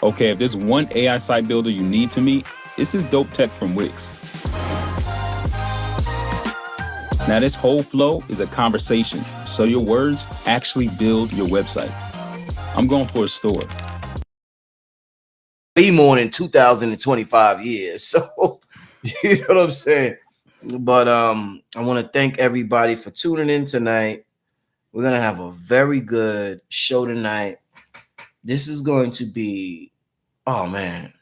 Okay, if there's one AI site builder you need to meet, it's this dope tech from Wix. Now, this whole flow is a conversation, so your words actually build your website. I'm going for a store. Be more than 2025 years. So, you know what I'm saying? But I want to thank everybody for tuning in tonight. We're going to have a very good show tonight. This is going to be, oh man,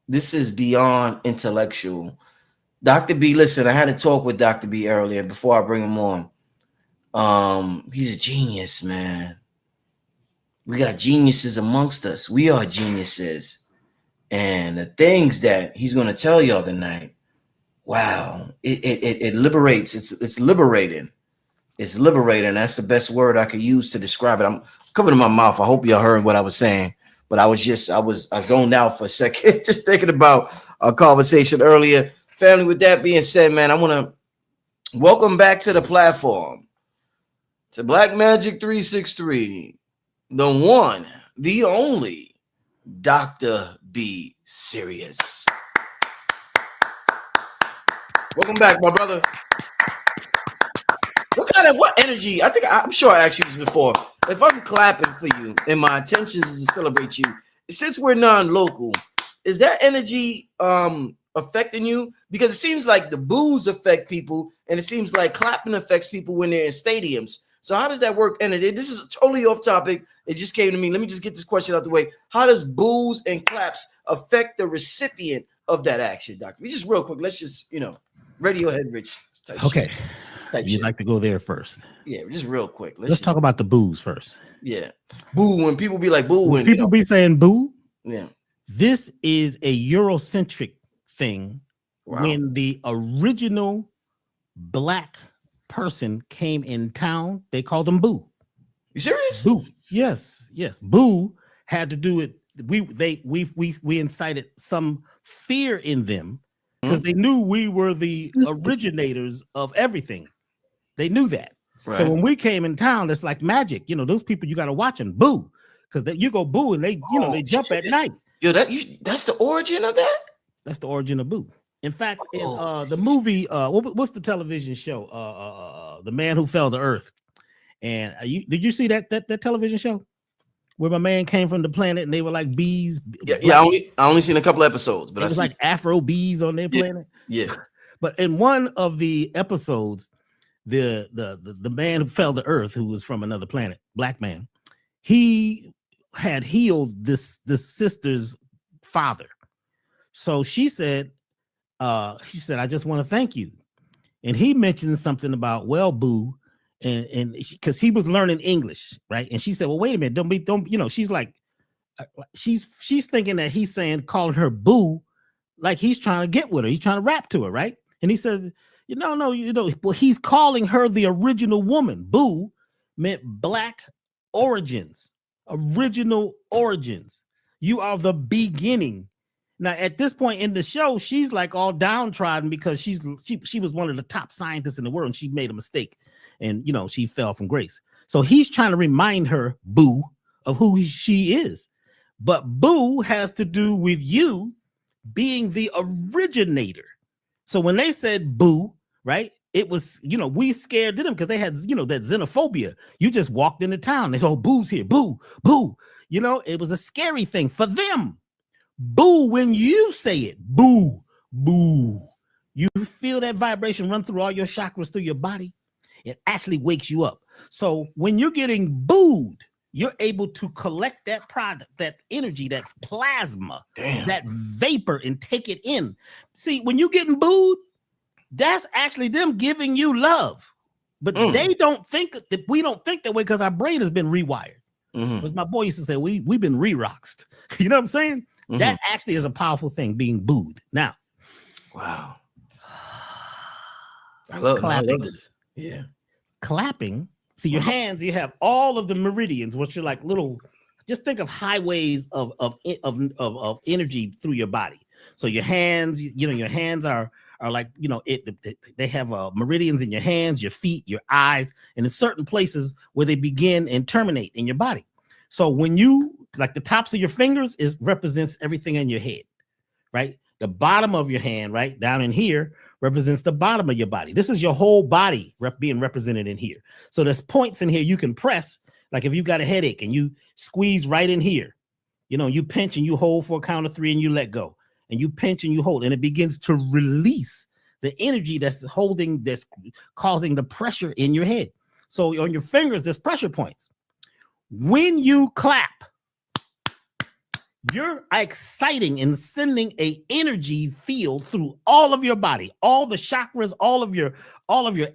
this is beyond intellectual. Dr. B, listen, I had to talk with Dr. B earlier before I bring him on. He's a genius, man. We got geniuses amongst us. We are geniuses. And the things that he's going to tell y'all tonight, wow, it liberates. It's liberating. It's liberating. That's the best word I could use to describe it. I'm covering my mouth. I hope y'all heard what I was saying. But I zoned out for a second, just thinking about our conversation earlier. Family, with that being said, man, I want to welcome back to the platform to Black Magic 363, the one, the only Dr. B Sirius. Welcome back, my brother. What energy? I'm sure I asked you this before. If I'm clapping for you and my intentions is to celebrate you, since we're non-local, is that energy affecting you? Because it seems like the boos affect people, and it seems like clapping affects people when they're in stadiums. So how does that work? And this is totally off topic. It just came to me. Let me just get this question out the way. How does boos and claps affect the recipient of that action, Doctor? We just real quick. Let's just, Radiohead Rich. Okay. You'd like to go there first. Yeah, just real quick. Let's talk about the boos first. Yeah. Boo, when people be like boo. When people be saying boo. Yeah. This is a Eurocentric thing. Wow. When the original Black person came in town, they called them boo. You serious? Boo. Yes. Boo had to do it. We incited some fear in them because they knew we were the originators of everything. They knew that. Right. So when we came in town, it's like magic. Those people you got to watch them boo, because you go boo and they, they jump at night. Yo, that's the origin of that. That's the origin of boo. In fact, in the movie, what's the television show? The Man Who Fell to Earth. And did you see that television show where my man came from the planet and they were like bees? Yeah. I only seen a couple episodes, but it was like Afro bees on their planet. Yeah. But in one of the episodes, the man who fell to Earth, who was from another planet, Black man, he had healed this sister's father. So she said, he said, I just want to thank you. And he mentioned something about, well, boo, and because he was learning English, right? And she said, well, wait a minute, don't, she's like, she's thinking that he's calling her boo, like he's trying to get with her. He's trying to rap to her, right? And he says, no, well, he's calling her the original woman. Boo meant Black origins, original origins. You are the beginning. Now, at this point in the show, she's like all downtrodden because she was one of the top scientists in the world and she made a mistake and, she fell from grace. So he's trying to remind her, boo, of who she is. But boo has to do with you being the originator. So when they said boo, right, it was, we scared them because they had, that xenophobia. You just walked into town. They said, oh, boo's here, boo, boo. It was a scary thing for them. Boo, when you say it, boo, boo. You feel that vibration run through all your chakras, through your body. It actually wakes you up. So when you're getting booed, you're able to collect that product, that energy, that plasma, that vapor, and take it in. See, when you're getting booed, that's actually them giving you love. But they don't think that we don't think that way because our brain has been rewired. As my boy used to say, we've been re-roxed. You know what I'm saying? That actually is a powerful thing, being booed. Now, wow. I love this. Yeah. Clapping. See, your hands, you have all of the meridians, which are like little, just think of highways of energy through your body. So your hands, your hands are like, they have meridians in your hands, your feet, your eyes, and in certain places where they begin and terminate in your body. So when you like the tops of your fingers represents everything in your head, right? The bottom of your hand, right down in here, represents the bottom of your body. This is your whole body being represented in here. So there's points in here you can press, like if you've got a headache and you squeeze right in here, you know, you pinch and you hold for a count of 3 and you let go, and you pinch and you hold, and it begins to release the energy that's causing the pressure in your head. So on your fingers, there's pressure points. When you clap, you're exciting and sending a energy field through all of your body, all the chakras, all of your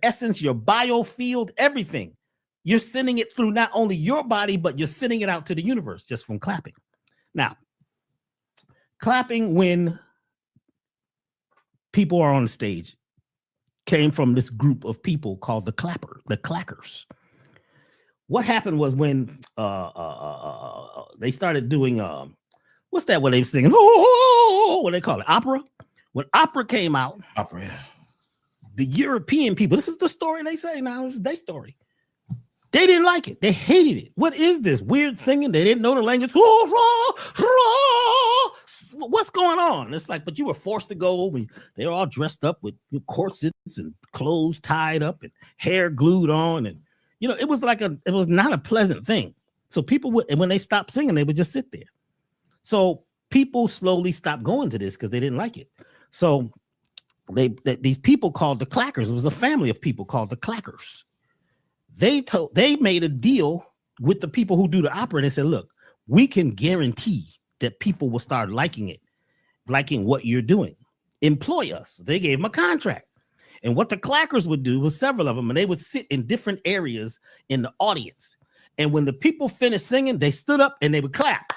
essence, your biofield, everything. You're sending it through not only your body, but you're sending it out to the universe just from clapping. Now, clapping when people are on stage came from this group of people called the clackers. What happened was when they started doing what's that? What they were singing? Oh, what they call it? Opera. When opera came out, Opera. Yeah. the European people. This is the story they say now. This is their story. They didn't like it. They hated it. What is this weird singing? They didn't know the language. What's going on? It's like, but you were forced to go. They were all dressed up with corsets and clothes tied up and hair glued on, and you know, it was not a pleasant thing. So people would, and when they stopped singing, they would just sit there. So people slowly stopped going to this because they didn't like it. So these people called the clackers. It was a family of people called the clackers. They made a deal with the people who do the opera, and they said, look, we can guarantee that people will start liking what you're doing. Employ us. They gave them a contract. And what the clackers would do was several of them, and they would sit in different areas in the audience. And when the people finished singing, they stood up and they would clap.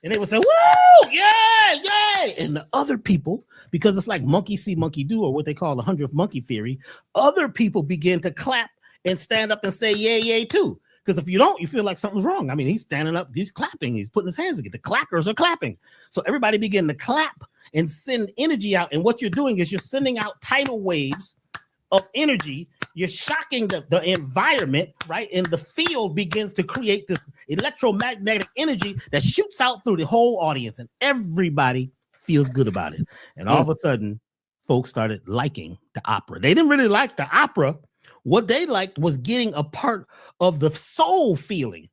And they would say, woo, yay, yay. And the other people, because it's like monkey see, monkey do, or what they call the 100th monkey theory, other people begin to clap and stand up and say yay, yay too. Because if you don't, you feel like something's wrong. I mean, he's standing up, he's clapping, he's putting his hands together. The clackers are clapping. So everybody begin to clap and send energy out. And what you're doing is you're sending out tidal waves of energy. You're shocking the environment, right? And the field begins to create this electromagnetic energy that shoots out through the whole audience, and everybody feels good about it. And all of a sudden, folks started liking the opera. They didn't really like the opera. What they liked was getting a part of the soul feeling,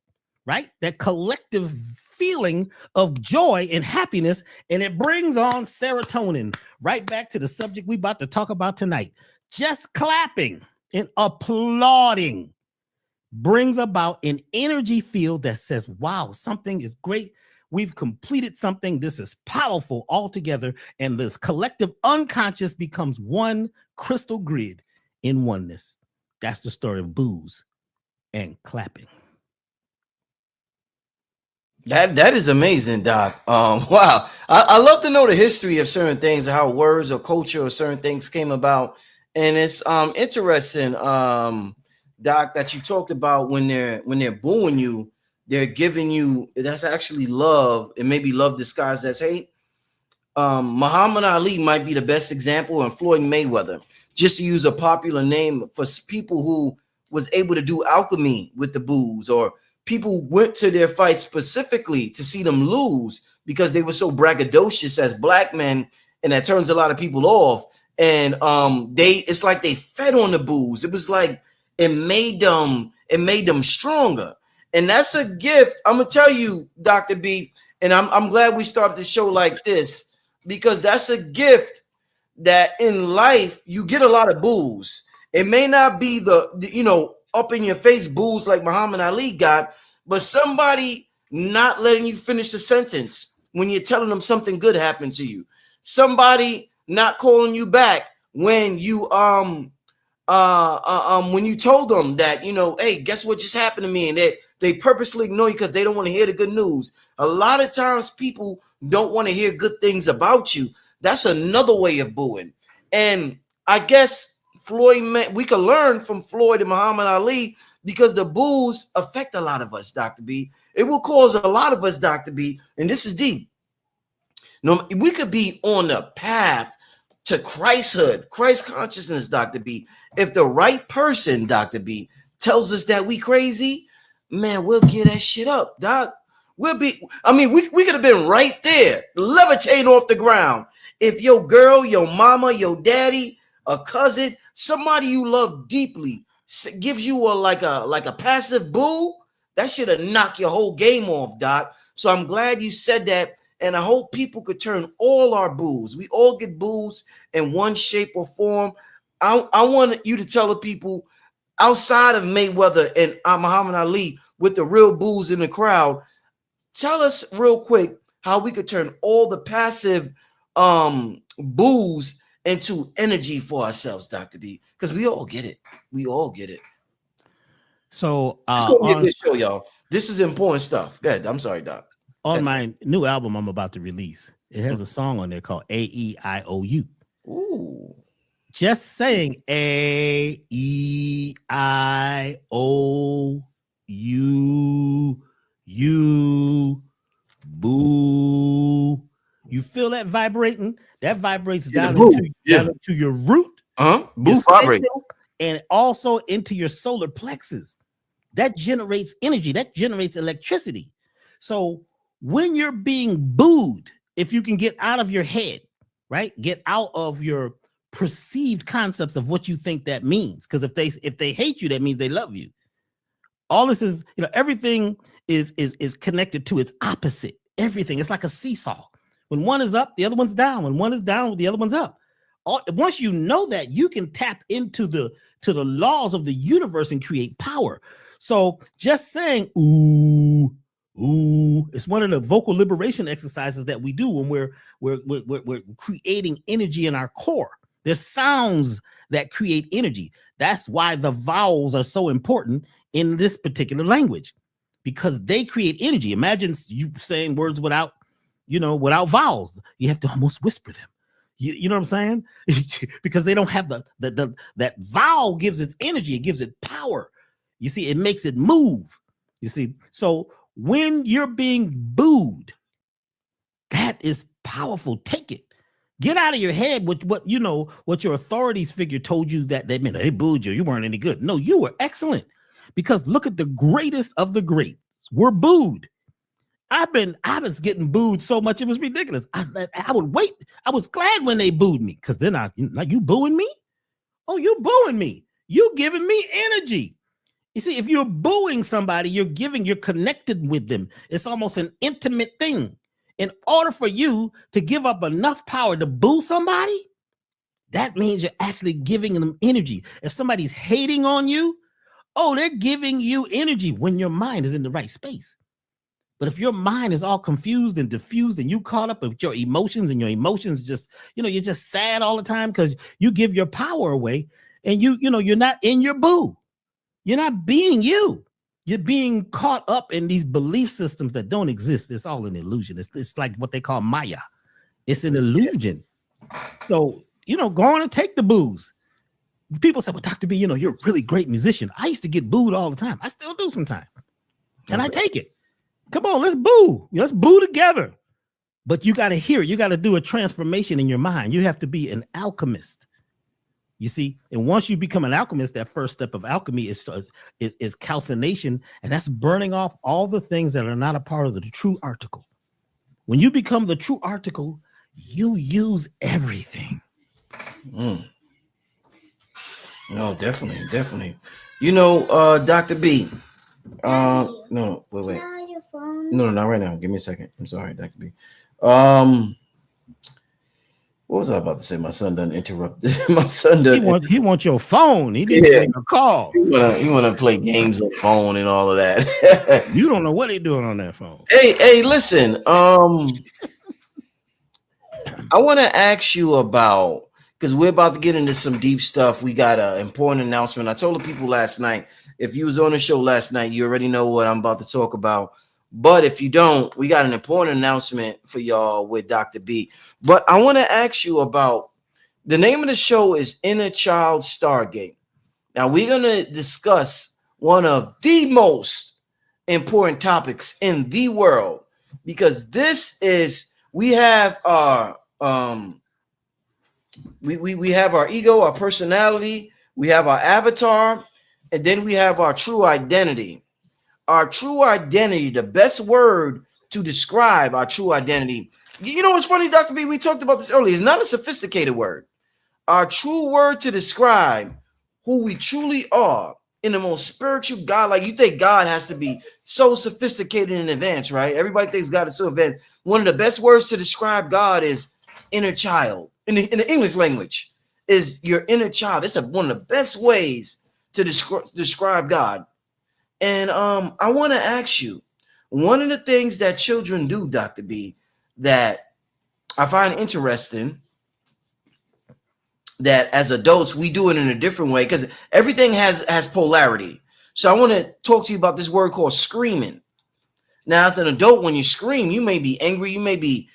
right? That collective feeling of joy and happiness, and it brings on serotonin. Right back to the subject we about to talk about tonight. Just clapping and applauding brings about an energy field that says, wow, something is great. We've completed something. This is powerful altogether. And this collective unconscious becomes one crystal grid in oneness. That's the story of booze and clapping. That is amazing, Doc. Wow. I love to know the history of certain things, how words or culture or certain things came about. And it's interesting, Doc, that you talked about when they're booing you, they're giving you, that's actually love, and maybe love disguised as hate. Muhammad Ali might be the best example, and Floyd Mayweather, just to use a popular name for people who was able to do alchemy with the booze, or people went to their fights specifically to see them lose because they were so braggadocious as black men, and that turns a lot of people off. And it's like they fed on the booze. It was like it made them stronger. And that's a gift. I'm gonna tell you, Dr. B, and I'm glad we started the show like this, because that's a gift that in life you get a lot of booze. It may not be the up in your face booze like Muhammad Ali got, but somebody not letting you finish the sentence when you're telling them something good happened to you. Somebody not calling you back when you when you told them that, hey, guess what just happened to me, and they purposely ignore you because they don't want to hear the good news. A lot of times people don't want to hear good things about you. That's another way of booing. And I guess we could learn from Floyd and Muhammad Ali, because the boos affect a lot of us, Dr. B. It will cause a lot of us, Dr. B, and this is deep. No, we could be on the path to Christhood, Christ consciousness, Dr. B. If the right person, Dr. B, tells us that we crazy, man, we'll get that shit up, Doc. We'll be, I mean, we could have been right there, levitating off the ground. If your girl, your mama, your daddy, a cousin, somebody you love deeply gives you like a passive boo, that should have knocked your whole game off, Doc. So I'm glad you said that. And I hope people could turn all our boos. We all get boos in one shape or form. I want you to tell the people outside of Mayweather and Muhammad Ali with the real boos in the crowd. Tell us real quick how we could turn all the passive boos into energy for ourselves, Dr. B, because we all get it. We all get it. So it's gonna be a good show, y'all. This is important stuff. Go ahead. I'm sorry, Doc. On my new album I'm about to release, it has a song on there called AEIOU. Ooh. Just saying AEIOU, you, boo. You feel that vibrating? That vibrates down into your root. Boo vibrates. And also into your solar plexus. That generates energy. That generates electricity. So when you're being booed, if you can get out of your head, right? Get out of your perceived concepts of what you think that means. Because if they hate you, that means they love you. All this is, everything is connected to its opposite. Everything. It's like a seesaw. When one is up, the other one's down. When one is down, the other one's up. Once you know that, you can tap into the laws of the universe and create power. So just saying ooh, it's one of the vocal liberation exercises that we do when we're creating energy in our core. There's sounds that create energy. That's why the vowels are so important in this particular language, because they create energy. Imagine you saying words without vowels. You have to almost whisper them. You know what I'm saying? Because they don't have that vowel gives it energy. It gives it power. You see, it makes it move. You see, so when you're being booed, that is powerful. Take it. Get out of your head with what your authorities figure told you that they booed you. You weren't any good. No, you were excellent. Because look at the greatest of the greats. We're booed. I was getting booed so much it was ridiculous. I would wait. I was glad when they booed me, because then you booing me? Oh, you booing me. You giving me energy. You see, if you're booing somebody, you're connected with them. It's almost an intimate thing. In order for you to give up enough power to boo somebody, that means you're actually giving them energy. If somebody's hating on you, they're giving you energy when your mind is in the right space. But if your mind is all confused and diffused and you caught up with your emotions and your emotions just, you're just sad all the time because you give your power away and you're not in your boo. You're not being you. You're being caught up in these belief systems that don't exist. It's all an illusion. It's like what they call Maya. It's an illusion. So, go on and take the boos. People say, well, Dr. B, you're a really great musician. I used to get booed all the time. I still do sometimes. And I take it. Come on, let's boo. Let's boo together. But you got to hear it. You got to do a transformation in your mind. You have to be an alchemist. You see, and once you become an alchemist, that first step of alchemy is calcination, and that's burning off all the things that are not a part of the true article. When you become the true article, you use everything. No, definitely. Dr. B. No, wait. No, not right now. Give me a second. I'm sorry, Dr. B. What was I about to say? My son done interrupted. My son done. He wants your phone. He needs to make a call. You want to play games on phone and all of that. You don't know what he's doing on that phone. Hey, listen. I want to ask you about, because we're about to get into some deep stuff. We got an important announcement. I told the people last night, if you was on the show last night, you already know what I'm about to talk about. But if you don't, we got an important announcement for y'all with Dr. B. But I want to ask you about, the name of the show is Inner Child Stargate. Now, we're going to discuss one of the most important topics in the world, because we have our we have our ego, our personality, we have our avatar, and then we have our true identity. Our true identity, the best word to describe our true identity. You know what's funny, Dr. B? We talked about this earlier. It's not a sophisticated word. Our true word to describe who we truly are in the most spiritual God. Like, you think God has to be so sophisticated in advance, right? Everybody thinks God is so advanced. One of the best words to describe God is inner child. In the English language, is your inner child. It's one of the best ways to describe God. And I want to ask you, one of the things that children do, Dr. B, that I find interesting, that as adults we do it in a different way, because everything has polarity. So I want to talk to you about this word called screaming. Now, as an adult, when you scream, you may be angry, you may be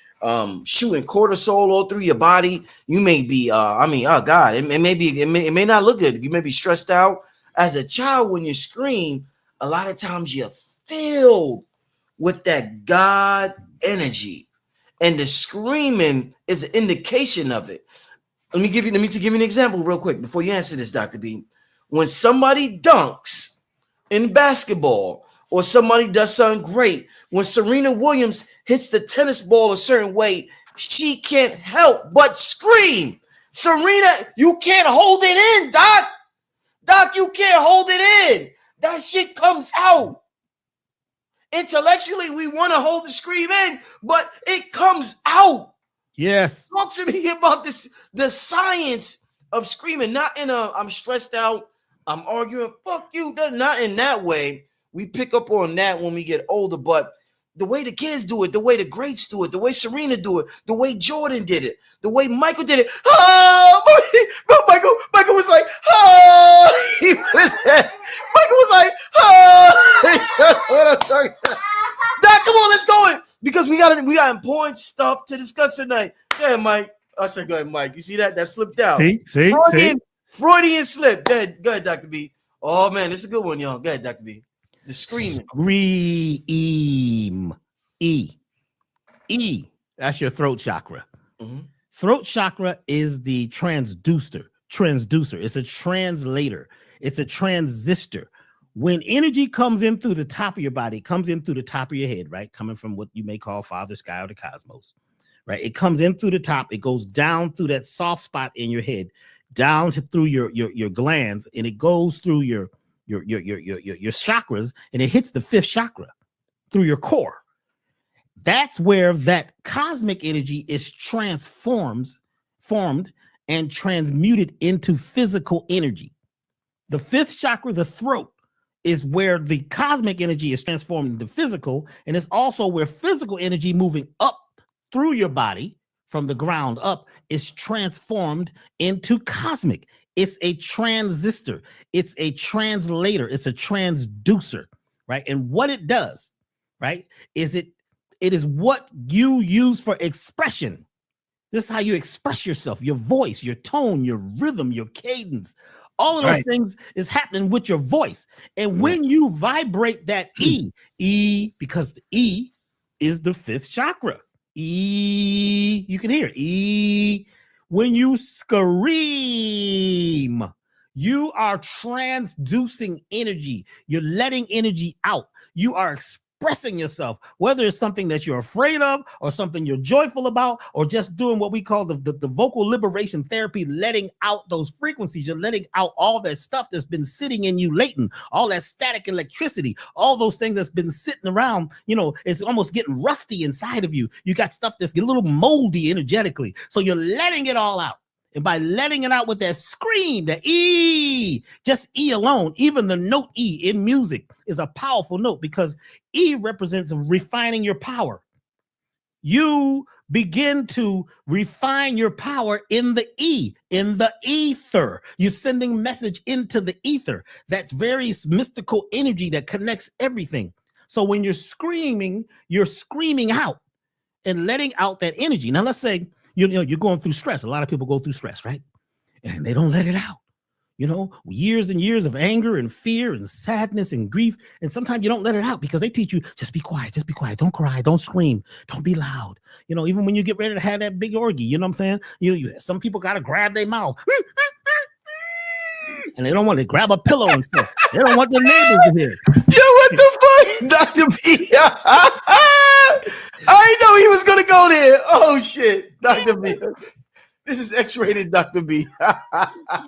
shooting cortisol all through your body, you may be oh God, it may not look good, you may be stressed out. As a child, when you scream, a lot of times you're filled with that God energy, and the screaming is an indication of it. Let me give you an example real quick before you answer this, Dr. B. When somebody dunks in basketball, or somebody does something great, when Serena Williams hits the tennis ball a certain way, she can't help but scream. Serena, you can't hold it in, Doc. Doc, you can't hold it in. That shit comes out. Intellectually, we want to hold the scream in, but it comes out. Yes. Talk to me about this, the science of screaming, not in a I'm stressed out, I'm arguing, fuck you, not in that way. We pick up on that when we get older, but the way the kids do it, the way the greats do it, the way Serena do it, the way Jordan did it, the way Michael did it. Michael was like, Michael was like, Doc, come on, let's go in, because we got important stuff to discuss tonight. Go ahead, Mike. I said, go ahead, Mike. You see that? That slipped out. See. Freudian slip. Go ahead, Dr. B. Oh man, this is a good one, y'all. Go ahead, Dr. B. The screaming. Scream. E. That's your throat chakra. Mm-hmm. Throat chakra is the transducer. It's a translator. It's a transistor. When energy comes in through the top of your body, it comes in through the top of your head, right? Coming from what you may call Father Sky or the cosmos, right? It comes in through the top. It goes down through that soft spot in your head, down through your glands, and it goes through your chakras, and it hits the fifth chakra through your core. That's where that cosmic energy is formed and transmuted into physical energy. The fifth chakra, the throat, is where the cosmic energy is transformed into physical, and it's also where physical energy moving up through your body from the ground up is transformed into cosmic. It's a transistor. It's a translator. It's a transducer, right? And what it does, right, is it is what you use for expression. This is how you express yourself, your voice, your tone, your rhythm, your cadence. All of those things is happening with your voice. And when you vibrate that E, because the E is the fifth chakra. E, you can hear it. E, when you scream, you are transducing energy. You're letting energy out. You are expressing yourself, whether it's something that you're afraid of or something you're joyful about, or just doing what we call the vocal liberation therapy, letting out those frequencies. You're letting out all that stuff that's been sitting in you latent, all that static electricity, all those things that's been sitting around, it's almost getting rusty inside of you. You got stuff that's getting a little moldy energetically. So you're letting it all out. And by letting it out with that scream, the E, just E alone, even the note E in music is a powerful note, because E represents refining your power. You begin to refine your power in the E, in the ether. You're sending message into the ether, that very mystical energy that connects everything. So when you're screaming out and letting out that energy. Now, let's say, you're going through stress. A lot of people go through stress, right? And they don't let it out. Years and years of anger and fear and sadness and grief. And sometimes you don't let it out because they teach you, just be quiet, don't cry, don't scream, don't be loud. Even when you get ready to have that big orgy, you know what I'm saying? Some people got to grab their mouth. And they don't want to grab a pillow and stuff. They don't want their neighbors to hear. Yo, what the fuck, Dr. B? I know he was gonna go there. Oh shit, Dr. B. This is X-rated, Dr. B. You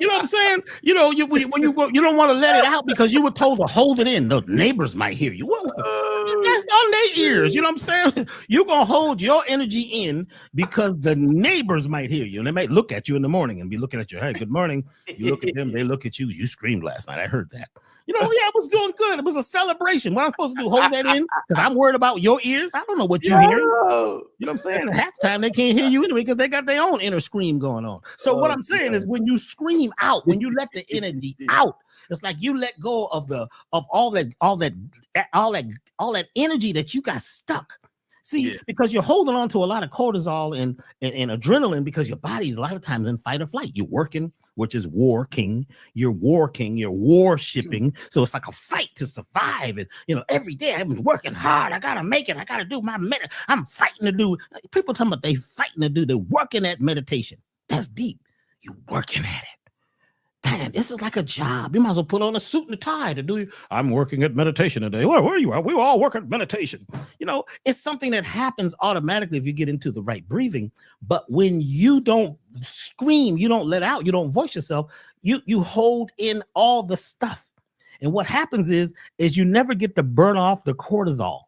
know what I'm saying? You know, when you go, you don't want to let it out because you were told to hold it in. The neighbors might hear you. Well, that's on their ears. You know what I'm saying? You're gonna hold your energy in because the neighbors might hear you, and they might look at you in the morning and be looking at you. Hey, good morning. You look at them, they look at you. You screamed last night. I heard that. You know, yeah, it was doing good. It was a celebration. What I'm supposed to do, hold that in because I'm worried about your ears. I don't know what you're hearing. You know what I'm saying? Half the time they can't hear you anyway because they got their own inner scream going on. So what I'm saying is when you scream out, when you let the energy out, it's like you let go of all that energy that you got stuck. See, because you're holding on to a lot of cortisol and adrenaline because your body is a lot of times in fight or flight. You're working, which is working. You're warshipping. So it's like a fight to survive. And every day I've been working hard. I gotta make it. I gotta do my I'm fighting to do. People talking about they fighting to do. They're working at meditation. That's deep. You're working at it. Man, this is like a job. You might as well put on a suit and a tie to do. I'm working at meditation today. Where are you? We all work at meditation. It's something that happens automatically if you get into the right breathing. But when you don't scream, you don't let out, you don't voice yourself, you hold in all the stuff. And what happens is you never get to burn off the cortisol,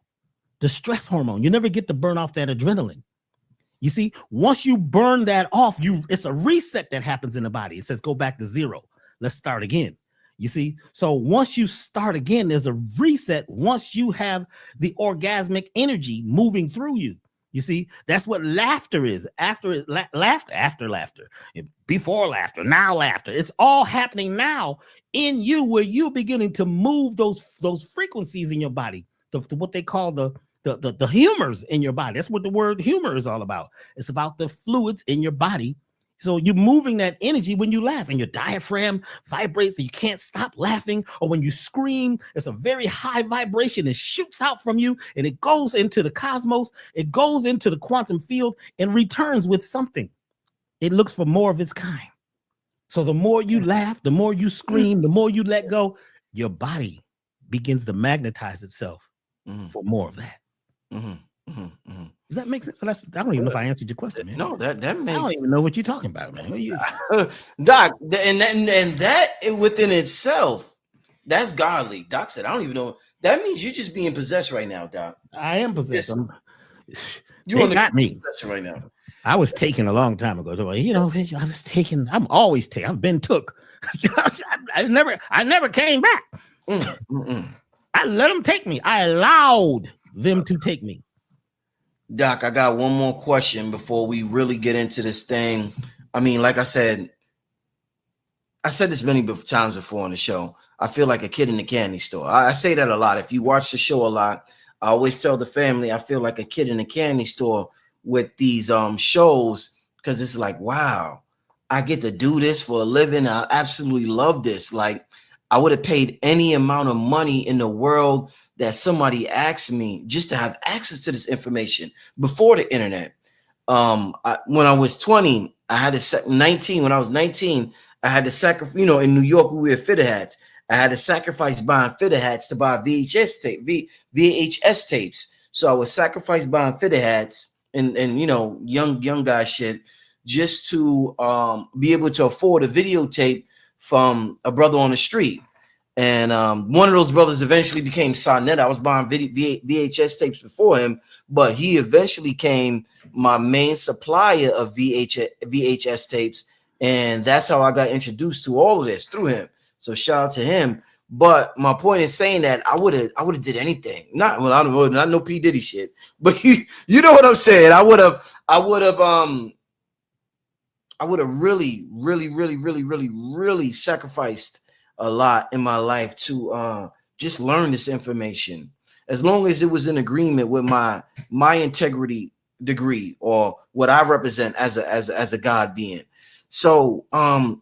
the stress hormone. You never get to burn off that adrenaline. You see, once you burn that off, it's a reset that happens in the body. It says, go back to zero. Let's start again. You see, so once you start again, there's a reset. Once you have the orgasmic energy moving through you, you see, that's what laughter is. After laughter, before laughter, now laughter. It's all happening now in you, where you're beginning to move those frequencies in your body, what they call the humors in your body. That's what the word humor is all about. It's about the fluids in your body. So you're moving that energy when you laugh, and your diaphragm vibrates and you can't stop laughing. Or when you scream, it's a very high vibration. It shoots out from you and it goes into the cosmos. It goes into the quantum field and returns with something. It looks for more of its kind. So the more you laugh, the more you scream, the more you let go, your body begins to magnetize itself for more of that. Does that make sense? I don't even know if I answered your question, man. No, that makes. I don't even know what you're talking about, man. Doc, and that within itself, that's godly. Doc said, I don't even know. That means you're just being possessed right now, Doc. I am possessed. You got me right now. I was taken a long time ago. So, I was taken. I'm always taken. I've been took. I never came back. I let them take me. I allowed them to take me. Doc, I got one more question before we really get into this thing. I mean, like I said this many times before on the show. I feel like a kid in the candy store. I say that a lot. If you watch the show a lot, I always tell the family I feel like a kid in a candy store with these shows, because it's like, wow, I get to do this for a living. I absolutely love this. Like, I would have paid any amount of money in the world that somebody asked me just to have access to this information before the internet. When I was 20, I had to 19. When I was 19, I had to sacrifice. In New York, we wear fitter hats. I had to sacrifice buying fitter hats to buy VHS tapes. So I was sacrifice buying fitter hats and young guy shit just to be able to afford a videotape from a brother on the street. And one of those brothers eventually became Sonnet. I was buying VHS tapes before him, but he eventually became my main supplier of VHS tapes. And that's how I got introduced to all of this, through him. So shout out to him. But my point is saying that I would have did anything. Not no P. Diddy shit, but you know what I'm saying. I would have really sacrificed a lot in my life to just learn this information, as long as it was in agreement with my integrity degree or what I represent as a God being. So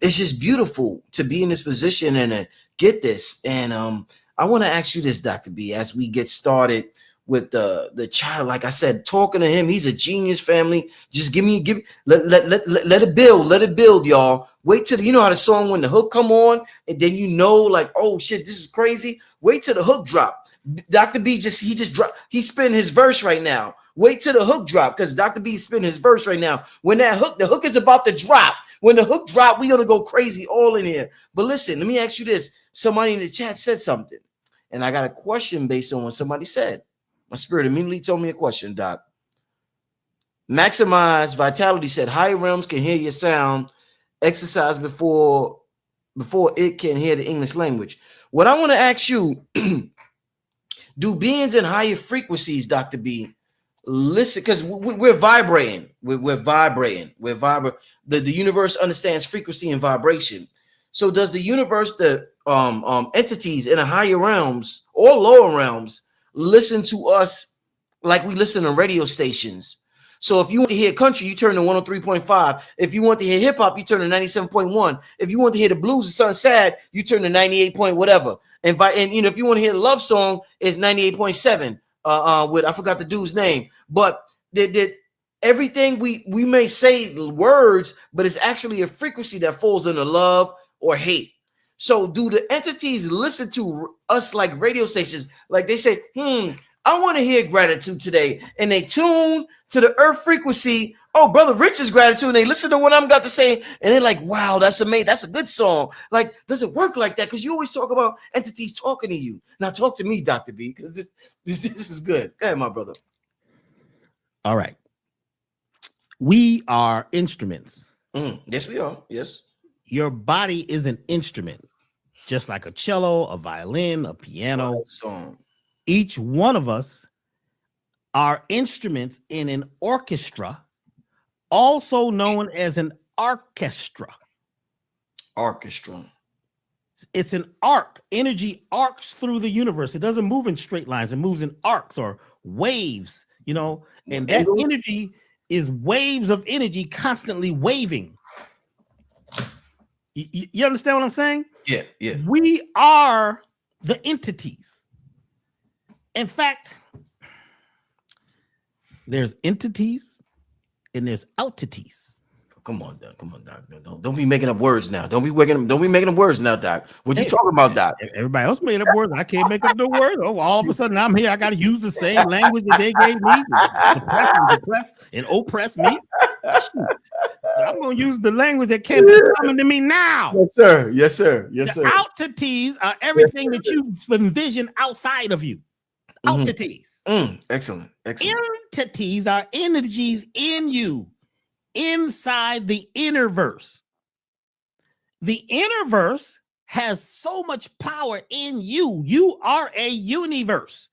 it's just beautiful to be in this position and to get this. And I want to ask you this, Dr. B, as we get started with the child. Like I said, talking to him, he's a genius, family. Just let it build, y'all. Wait till how the song, when the hook come on, and then like, oh shit, this is crazy. Wait till the hook drop. Dr. B he spin his verse right now. Wait till the hook drop, because Dr. B is spinning his verse right now. When the hook is about to drop. When the hook drop, we're gonna go crazy all in here. But listen, let me ask you this. Somebody in the chat said something, and I got a question based on what somebody said. My spirit immediately told me a question, Doc. Maximize Vitality said higher realms can hear your sound. Exercise before it can hear the English language. What I want to ask you, do beings in higher frequencies, Dr. B, listen? Because we're vibrating. We're vibrating. The universe understands frequency and vibration. So does the universe, the entities in the higher realms or lower realms, listen to us like we listen to radio stations? So if you want to hear country, you turn to 103.5. If you want to hear hip hop, you turn to 97.1. If you want to hear the blues or something sad, you turn to 98 point whatever. And you know, if you want to hear the love song, it's 98.7. With I forgot the dude's name, but everything we may say words, but it's actually a frequency that falls into love or hate. So do the entities listen to us like radio stations? Like they say, I want to hear gratitude today, and they tune to the earth frequency. Oh, Brother Rich's gratitude, and they listen to what I'm got to say, and they're like, wow, that's amazing. That's a good song. Like, does it work like that? Because you always talk about entities talking to you. Now talk to me, Dr. B, because this is good. Go ahead, my brother. All right. We are instruments. Yes, we are. Yes. Your body is an instrument, just like a cello, a violin, a piano. Song. Each one of us are instruments in an orchestra, also known as an orchestra. Orchestra. It's an arc. Energy arcs through the universe. It doesn't move in straight lines. It moves in arcs or waves, you know, and that energy is waves of energy constantly waving. You understand what I'm saying? Yeah, yeah. We are the entities. In fact, there's entities and there's outities. Come on, Doc. Don't be making up words now. Don't be making up words now, Doc. What you talking about, Doc? Everybody else made up words. I can't make up no words. Oh, all of a sudden I'm here. I got to use the same language that they gave me to depress and oppress me. I'm going to use the language that can't be coming to me now. Yes, sir. Yes, sir. Yes, sir. Outities are everything that you envision outside of you. Outities. Excellent. Entities are energies in you, inside the innerverse. The innerverse has so much power in you. You are a universe.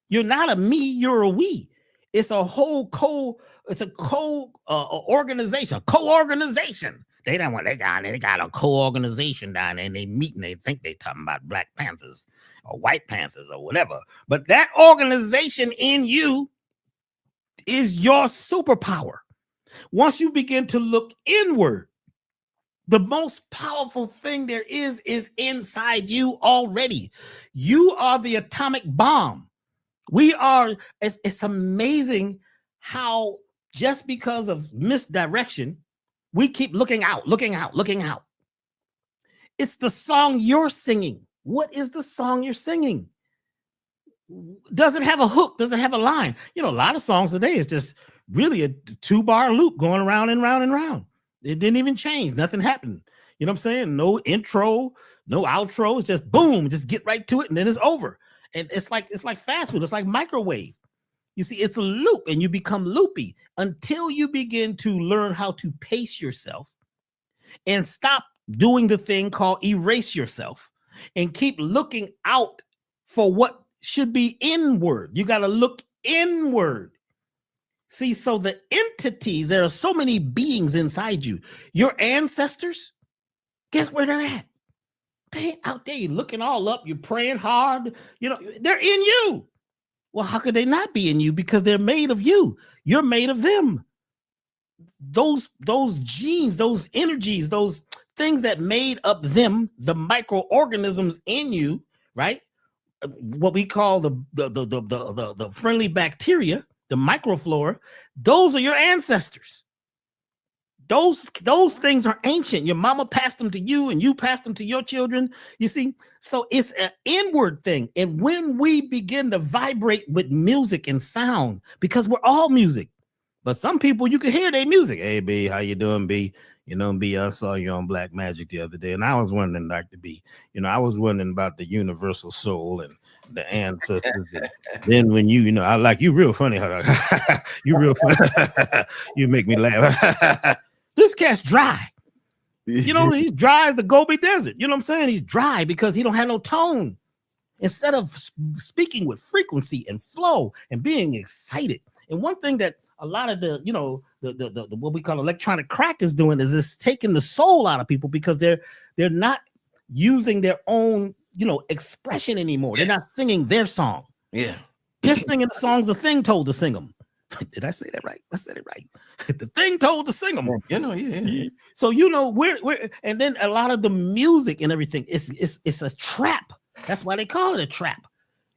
You're not a me, you're a we. It's a whole co-organization. They got a co-organization down there, and they meet and they think they talking about Black Panthers or White Panthers or whatever. But that organization in you is your superpower. Once you begin to look inward, the most powerful thing there is inside you already. You are the atomic bomb. It's amazing how just because of misdirection, we keep looking out. It's the song you're singing. What is the song you're singing? Doesn't have a hook, doesn't have a line. You know, a lot of songs today is just really a 2-bar loop going around and round and round. It didn't even change. Nothing happened. You know what I'm saying? No intro, no outro. It's just boom, just get right to it, and then it's over. And it's like fast food. It's like microwave. You see, it's a loop, and you become loopy until you begin to learn how to pace yourself and stop doing the thing called erase yourself and keep looking out for what should be inward. You got to look inward. See, so the entities, there are so many beings inside you. Your ancestors, guess where they're at? They ain't out there. You're looking all up. You're praying hard. You know, they're in you. Well, how could they not be in you? Because they're made of you. You're made of them. Those genes, those energies, those things that made up them, the microorganisms in you, right? What we call the friendly bacteria, the microflora, those are your ancestors. Those things are ancient. Your mama passed them to you, and you passed them to your children. You see, so it's an inward thing. And when we begin to vibrate with music and sound, because we're all music, but some people you can hear their music. Hey B, how you doing, B? You know, B, I saw you on Black Magic the other day, and I was wondering, Dr. B, you know, I was wondering about the universal soul and the ancestors. Then when you I like you real funny. You real funny. You make me laugh. This cat's dry. You know, he's dry as the Gobi Desert. You know what I'm saying? He's dry because he don't have no tone. Instead of speaking with frequency and flow and being excited. And one thing that a lot of the what we call electronic crack is doing is it's taking the soul out of people because they're not using their own, expression anymore. They're not singing their song. Yeah. They're singing the songs the thing told to sing them. Did I say that right? I said it right. The thing told to sing them. Yeah. So we're and then a lot of the music and everything it's a trap. That's why they call it a trap.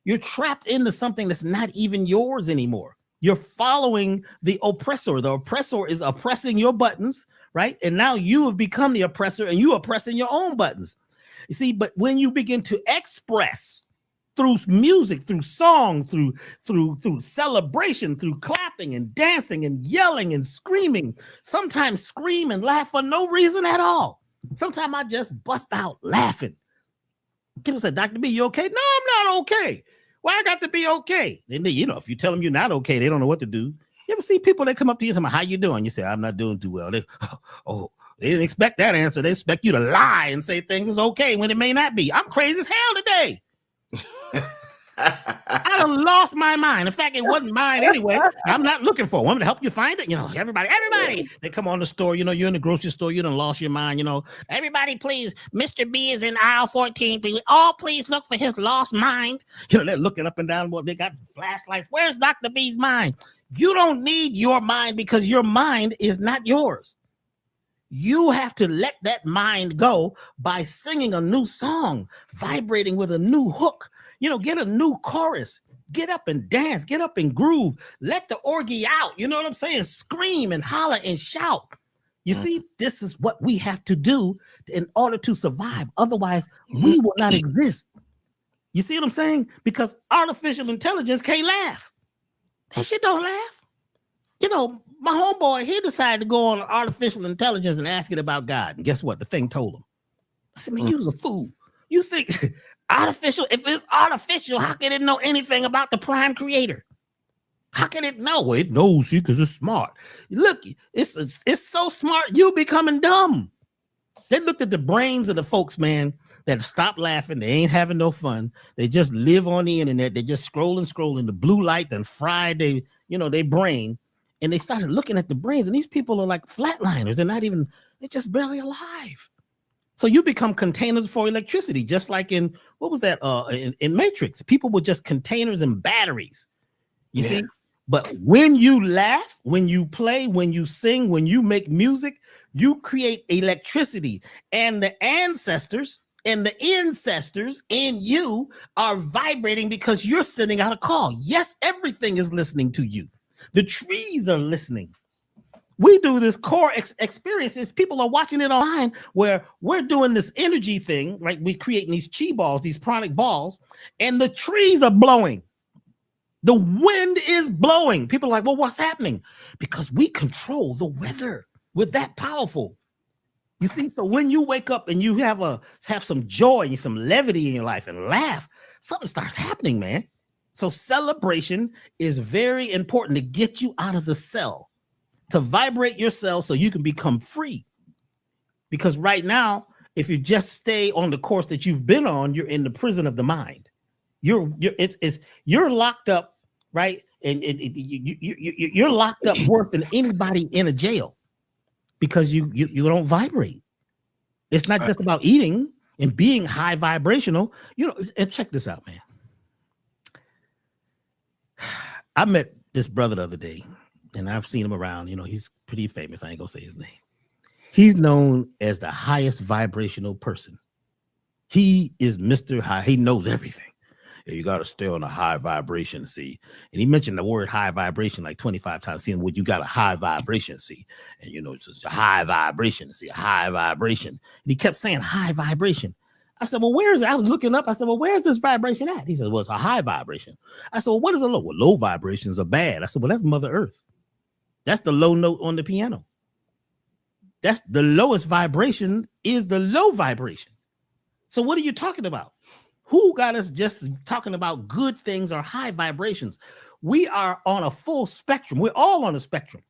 You're trapped into something that's not even yours anymore. You're following the oppressor. The oppressor is oppressing your buttons, right? And now you have become the oppressor, and you are pressing your own buttons. You see, but when you begin to express through music, through song, through celebration, through clapping and dancing and yelling and screaming, sometimes scream and laugh for no reason at all. Sometimes I just bust out laughing. People say, Dr. B, you okay? No, I'm not okay. Why I got to be okay? Then if you tell them you're not okay, they don't know what to do. You ever see people that come up to you and say, how you doing? You say, I'm not doing too well. They didn't expect that answer. They expect you to lie and say things is okay when it may not be. I'm crazy as hell today. I done lost my mind. In fact, it wasn't mine anyway. I'm not looking for one to help you find it. Everybody, they come on the store. You're in the grocery store. You done lost your mind. Everybody, please. Mr. B is in aisle 14. Please look for his lost mind. They're looking up and down. They got flashlights. Where's Dr. B's mind? You don't need your mind because your mind is not yours. You have to let that mind go by singing a new song, vibrating with a new hook. Get a new chorus, get up and dance, get up and groove, let the orgy out. You know what I'm saying? Scream and holler and shout. You see, this is what we have to do in order to survive. Otherwise, we will not exist. You see what I'm saying? Because artificial intelligence can't laugh. That shit don't laugh. My homeboy, he decided to go on artificial intelligence and ask it about God. And guess what? The thing told him. I said, man, you was a fool. You think artificial, if it's artificial, how can it know anything about the prime creator? How can it know? Well, it knows you because it's smart. Look, it's so smart, you becoming dumb. They looked at the brains of the folks, man, that stop laughing. They ain't having no fun. They just live on the internet. They just scrolling. The blue light then fried their brain. And they started looking at the brains. And these people are like flatliners. They're just barely alive. So you become containers for electricity, just like in, what was that, in Matrix? People were just containers and batteries, you see? But when you laugh, when you play, when you sing, when you make music, you create electricity. And the ancestors and the ancestors in you are vibrating because you're sending out a call. Yes, everything is listening to you. The trees are listening. We do this core experiences. People are watching it online where we're doing this energy thing, right? We're creating these chi balls, these pranic balls, and the trees are blowing. The wind is blowing. People are like, well, what's happening? Because we control the weather. We're that powerful. You see, so when you wake up and you have some joy and some levity in your life and laugh, something starts happening, man. So celebration is very important to get you out of the cell, to vibrate your cell so you can become free. Because right now, if you just stay on the course that you've been on, you're in the prison of the mind. You're locked up, right? And you're locked up worse than anybody in a jail because you don't vibrate. It's not just about eating and being high vibrational. And check this out, man. I met this brother the other day, and I've seen him around. He's pretty famous. I ain't gonna say his name. He's known as the highest vibrational person. He is Mr. High. He knows everything. You got to stay on a high vibration, see. And he mentioned the word high vibration like 25 times, seeing what you got a high vibration, see. And it's just a high vibration, see, a high vibration. And he kept saying high vibration. I said, well, where is it? I was looking up. I said, well, where's this vibration at? He said, well, it's a high vibration. I said, well, what is a low? Well, low vibrations are bad. I said, well, that's Mother Earth. That's the low note on the piano. That's the lowest vibration is the low vibration. So what are you talking about? Who got us just talking about good things or high vibrations? We are on a full spectrum. We're all on a spectrum.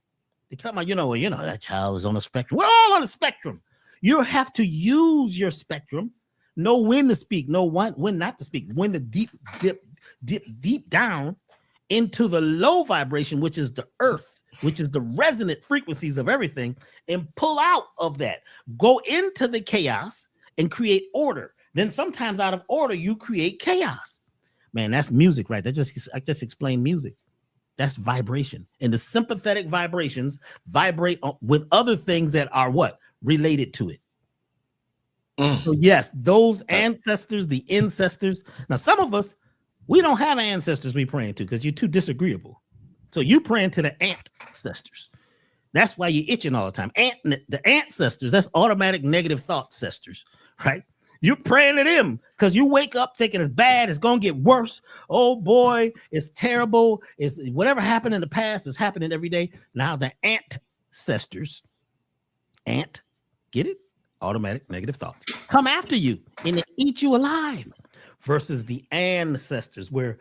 They come out, that child is on a spectrum. We're all on a spectrum. You have to use your spectrum. Know when to speak, know when not to speak, when to deep down into the low vibration, which is the earth, which is the resonant frequencies of everything, and pull out of that. Go into the chaos and create order. Then sometimes out of order, you create chaos. Man, that's music, right? I just explained music. That's vibration. And the sympathetic vibrations vibrate with other things that are what? Related to it. So yes, those ancestors, the ancestors. Now, some of us, we don't have ancestors we praying to because you're too disagreeable. So you praying to the ancestors. That's why you're itching all the time. The ancestors, that's automatic negative thought sisters, right? You're praying to them because you wake up thinking it's bad, it's gonna get worse. Oh boy, it's terrible. It's whatever happened in the past is happening every day. Now the ancestors, get it? Automatic negative thoughts come after you and they eat you alive, versus the ancestors where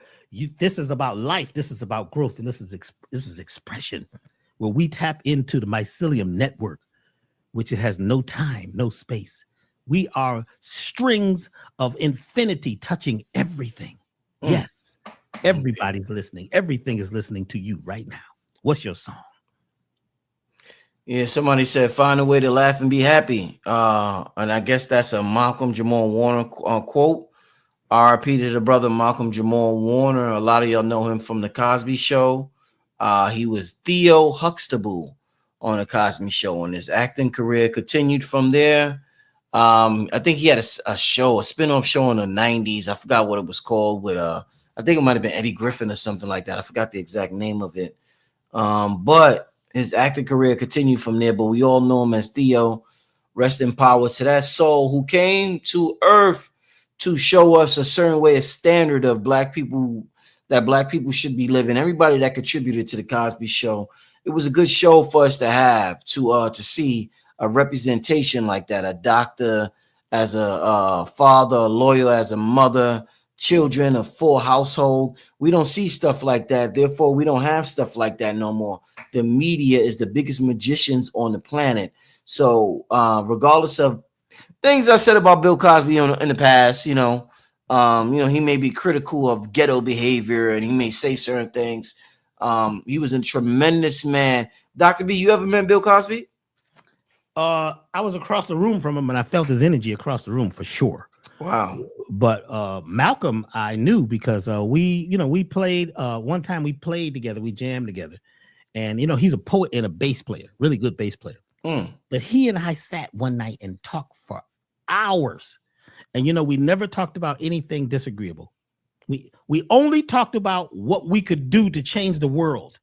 this is about life, this is about growth, and this is expression, where we tap into the mycelium network, which it has no time, no space. We are strings of infinity touching everything. Yes, everybody's listening. Everything is listening to you right now. What's your song? Yeah, somebody said, find a way to laugh and be happy. And I guess that's a Malcolm Jamal Warner quote. RIP to the brother Malcolm Jamal Warner. A lot of y'all know him from The Cosby Show. He was Theo Huxtable on The Cosby Show, and his acting career continued from there. I think he had a spinoff show in the 90s. I forgot what it was called with I think it might have been Eddie Griffin or something like that. I forgot the exact name of it. But his acting career continued from there, but we all know him as Theo. Rest in power to that soul who came to earth to show us a certain way, a standard of black people that black people should be living. Everybody that contributed to the Cosby Show, it was a good show for us to have, to see a representation like that. A doctor as a father, a lawyer as a mother, children, a full household. We don't see stuff like that. Therefore, we don't have stuff like that no more. The media is the biggest magicians on the planet. So regardless of things I said about Bill Cosby in the past, he may be critical of ghetto behavior and he may say certain things. He was a tremendous man. Dr. B, you ever met Bill Cosby? I was across the room from him and I felt his energy across the room for sure. Wow. But Malcolm, I knew because we played one time, we played together, we jammed together. And he's a poet and a bass player, really good bass player. But he and I sat one night and talked for hours. And we never talked about anything disagreeable. We only talked about what we could do to change the world.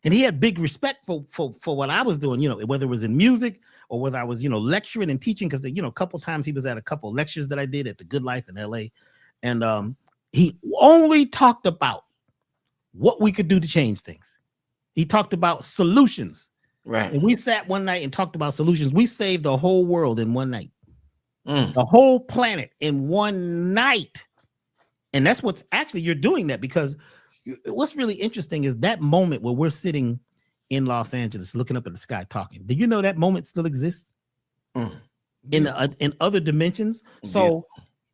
And he had big respect for what I was doing, whether it was in music or whether I was, lecturing and teaching, because, a couple times he was at a couple lectures that I did at the Good Life in LA. And he only talked about what we could do to change things. He talked about solutions. Right. And we sat one night and talked about solutions. We saved the whole world in one night, the whole planet in one night. And that's what's actually, you're doing that because what's really interesting is that moment where we're sitting in Los Angeles looking up at the sky talking. Do you know that moment still exists in other dimensions? So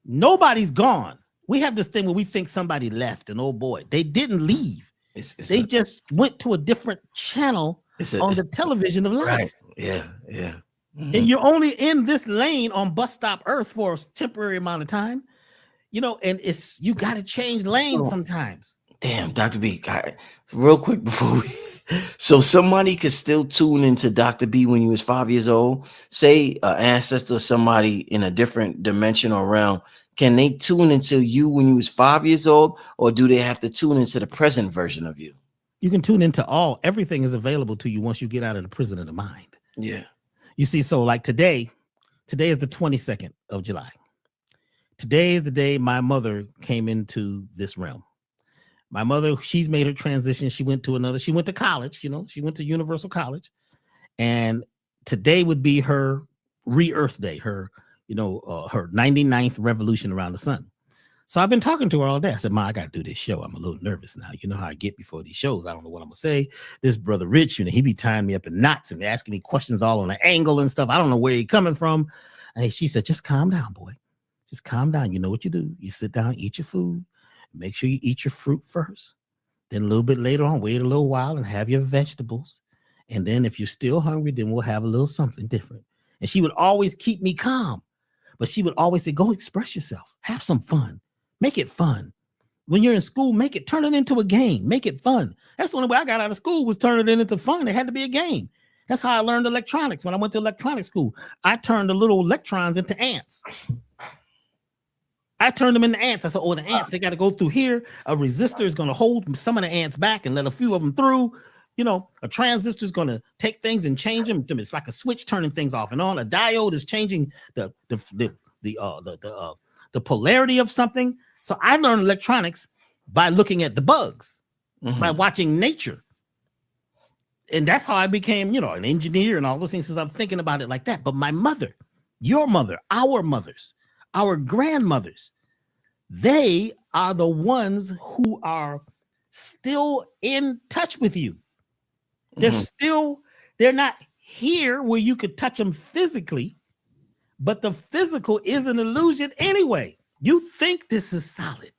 nobody's gone. We have this thing where we think somebody left, and oh boy, they didn't leave. They just went to a different channel on the television of life. Right. Yeah. And you're only in this lane on bus stop Earth for a temporary amount of time, and you got to change lanes sometimes. Damn, Dr. B, real quick before so somebody could still tune into Dr. B when you was 5 years old, say an ancestor or somebody in a different dimension or realm can they tune into you when you was 5 years old, or do they have to tune into the present version of you? You can tune into everything is available to you once you get out of the prison of the mind. Yeah. You see, so like today is the 22nd of July. Today is the day my mother came into this realm. My mother, she's made her transition. She went to college, she went to Universal College. And today would be her re-earth day, her 99th revolution around the sun. So I've been talking to her all day. I said, Ma, I got to do this show. I'm a little nervous now. You know how I get before these shows. I don't know what I'm going to say. This brother Rich, he be tying me up in knots and asking me questions all on an angle and stuff. I don't know where he's coming from. And she said, just calm down, boy. Just calm down. You know what you do. You sit down, eat your food. Make sure you eat your fruit first. Then a little bit later on, wait a little while and have your vegetables. And then if you're still hungry, then we'll have a little something different. And she would always keep me calm. But she would always say, go express yourself. Have some fun. Make it fun. When you're in school, turn it into a game. Make it fun. That's the only way I got out of school, was turning it into fun. It had to be a game. That's how I learned electronics. When I went to electronic school, I turned the little electrons into ants. I turned them into ants. I said, the ants, they got to go through here. A resistor is going to hold some of the ants back and let a few of them through. A transistor is going to take things and change them. It's like a switch turning things off and on. A diode is changing the polarity of something. So I learned electronics by looking at the bugs, by watching nature. And that's how I became, an engineer and all those things, because I'm thinking about it like that. But my mother, your mother, our mothers, our grandmothers, they are the ones who are still in touch with you. They're not here where you could touch them physically, but the physical is an illusion anyway. You think this is solid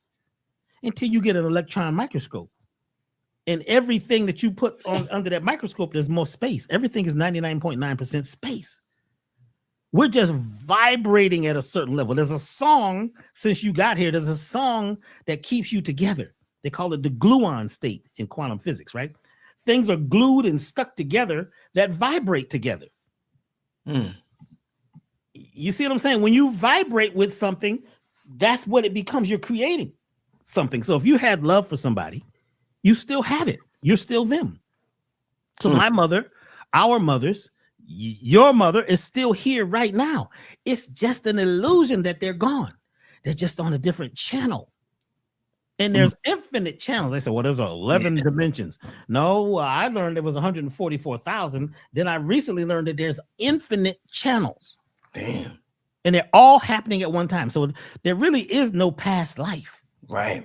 until you get an electron microscope. And everything that you put on under that microscope, there's more space. Everything is 99.9% space. We're just vibrating at a certain level. There's a song, since you got here, there's a song that keeps you together. They call it the gluon state in quantum physics, right? Things are glued and stuck together that vibrate together. You see what I'm saying? When you vibrate with something, that's what it becomes. You're creating something. So if you had love for somebody, you still have it. You're still them. So my mother, our mothers, your mother is still here right now. It's just an illusion that they're gone. They're just on a different channel. And there's infinite channels. They said, well, there's 11 dimensions. No, I learned there was 144,000. Then I recently learned that there's infinite channels. Damn. And they're all happening at one time. So there really is no past life. Right.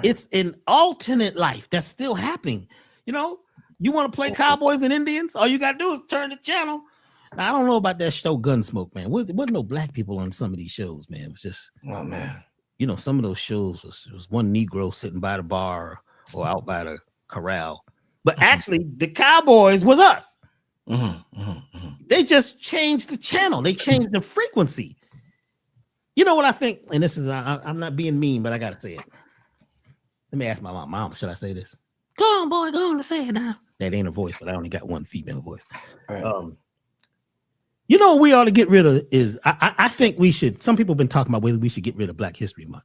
It's an alternate life that's still happening. You want to play cowboys and Indians? All you got to do is turn the channel. Now, I don't know about that show Gunsmoke, man. There wasn't no black people on some of these shows, man. It was just, oh, man. Some of those shows was one Negro sitting by the bar or out by the corral. But actually, the cowboys was us. They just changed the channel. They changed the frequency. You know what I think? And this is, I'm not being mean, but I got to say it. Let me ask my mom, should I say this? Go on, boy, go on to say it now. That ain't a voice, but I only got one female voice. Right. What we ought to get rid of is, I think we should, some people have been talking about whether we should get rid of Black History Month.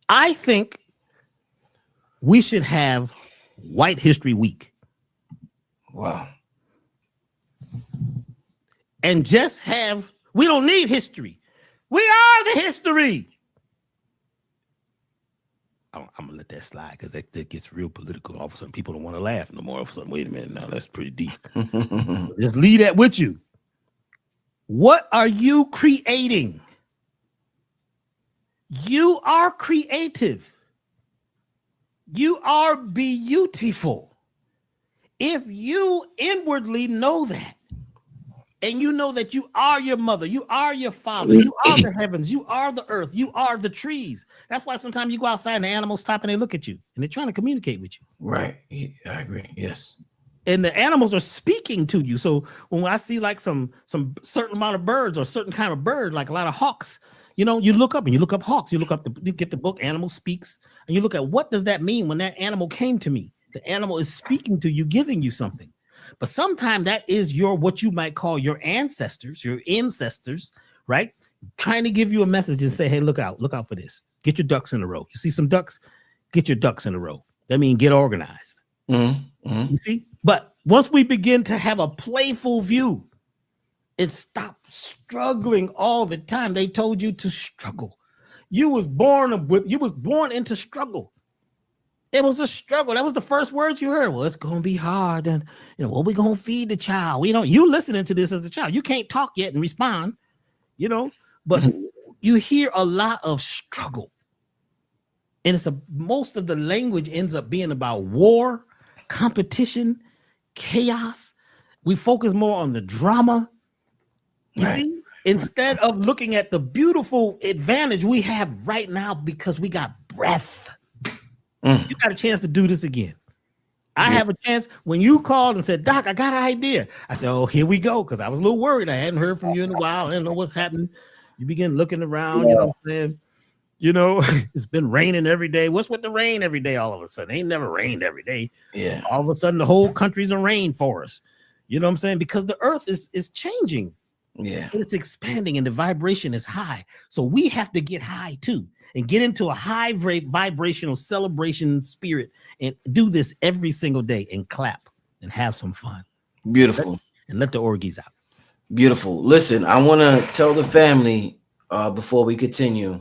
I think we should have White History Week. Wow. And just we don't need history. We are the history. I'm gonna let that slide because that gets real political. All of a sudden, people don't want to laugh no more. All of a sudden, wait a minute, now that's pretty deep. Just leave that with you. What are you creating? You are creative. You are beautiful. If you inwardly know that, and you know that you are your mother, you are your father, you are the heavens, you are the earth, you are the trees. That's why sometimes you go outside and the animals stop and they look at you and they're trying to communicate with you. Right. I agree. Yes. And the animals are speaking to you. So when I see like some certain amount of birds or certain kind of bird, like a lot of hawks, you look up hawks, you get the book Animal Speaks, and you look at what does that mean when that animal came to me? The animal is speaking to you, giving you something. But sometimes that is what you might call your ancestors, right? Trying to give you a message and say, hey, look out for this. Get your ducks in a row. You see some ducks? Get your ducks in a row. That means get organized. You see? But once we begin to have a playful view, and stop struggling all the time. They told you to struggle. You was born into struggle. It was a struggle. That was the first words you heard. Well, it's gonna be hard, and what we gonna feed the child? You listening to this as a child. You can't talk yet and respond, but you hear a lot of struggle. And most of the language ends up being about war, competition, chaos. We focus more on the drama. You see, instead of looking at the beautiful advantage we have right now because we got breath. You got a chance to do this again. I have a chance. When you called and said, Doc, I got an idea. I said, oh, here we go. Because I was a little worried. I hadn't heard from you in a while. I didn't know what's happening. You begin looking around, you know what I'm saying? It's been raining every day. What's with the rain every day all of a sudden? It ain't never rained every day. Yeah. All of a sudden, the whole country's a rainforest. You know what I'm saying? Because the earth is changing. Yeah. It's expanding and the vibration is high. So we have to get high too and get into a high vibrational celebration spirit and do this every single day and clap and have some fun. Beautiful. And let the orgies out. Beautiful. Listen, I want to tell the family before we continue,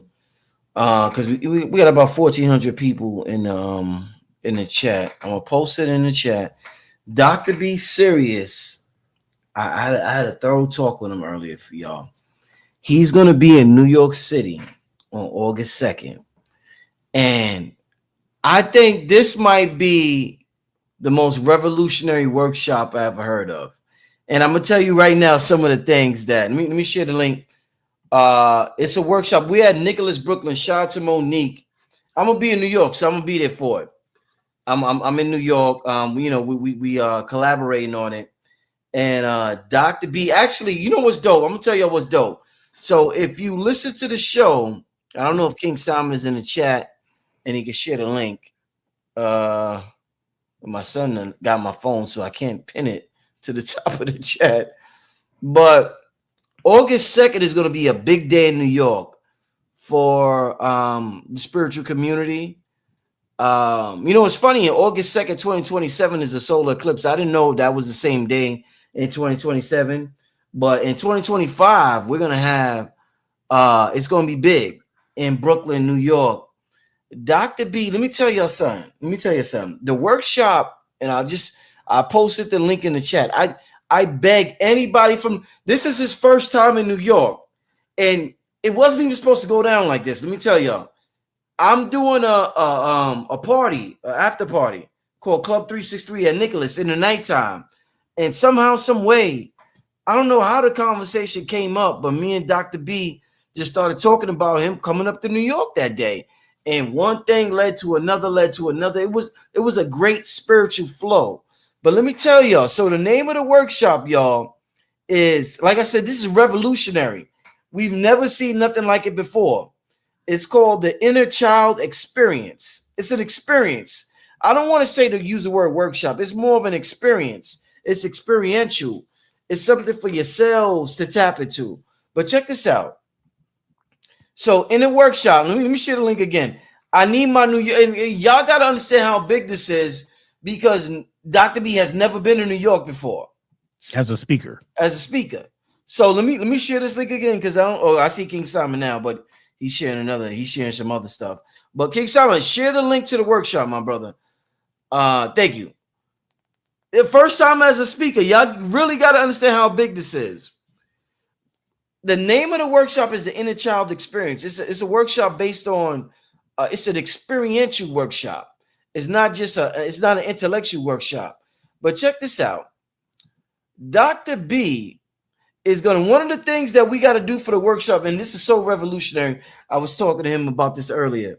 because we got about 1,400 people in the chat. I'm gonna post it in the chat. Dr. B Sirius. I had a thorough talk with him earlier for y'all. He's going to be in New York City on August 2nd. And I think this might be the most revolutionary workshop I ever heard of. And I'm going to tell you right now some of the things that, let me share the link. It's a workshop. We had Nicholas Brooklyn. Shout out to Monique. I'm going to be in New York, so I'm going to be there for it. I'm in New York. We collaborating on it. And Dr. B, actually, you know what's dope? I'm gonna tell you what's dope. So if you listen to the show, I don't know if King Simon is in the chat and he can share the link. My son got my phone, so I can't pin it to the top of the chat. But August 2nd is gonna be a big day in New York for the spiritual community. It's funny, August 2nd, 2027 is a solar eclipse. I didn't know that was the same day in 2027, but in 2025 we're gonna have it's gonna be big in Brooklyn, New York. Dr. B, let me tell you something. The workshop, and I posted the link in the chat. I beg anybody this is his first time in New York, and it wasn't even supposed to go down like this. Let me tell y'all. I'm doing a party, an after party called Club 363 at Nicholas in the nighttime. And somehow, some way, I don't know how the conversation came up, but me and Dr. B just started talking about him coming up to New York that day. And one thing led to another. It was a great spiritual flow. But let me tell y'all, so the name of the workshop, y'all, is, like I said, this is revolutionary. We've never seen nothing like it before. It's called the Inner Child Experience. It's an experience. I don't want to say to use the word workshop. It's more of an experience. It's experiential. It's something for yourselves to tap into. But check this out. So in the workshop, let me share the link again. I need my New York, and y'all got to understand how big this is because Dr. B has never been in New York before. As a speaker. So let me share this link again because I see King Simon now, but he's sharing some other stuff. But King Simon, share the link to the workshop, my brother. Thank you. The first time as a speaker, y'all really got to understand how big this is. The name of the workshop is the Inner Child Experience. It's a workshop based on, it's an experiential workshop. It's not an intellectual workshop. But check this out. Dr. B is one of the things that we got to do for the workshop, and this is so revolutionary. I was talking to him about this earlier.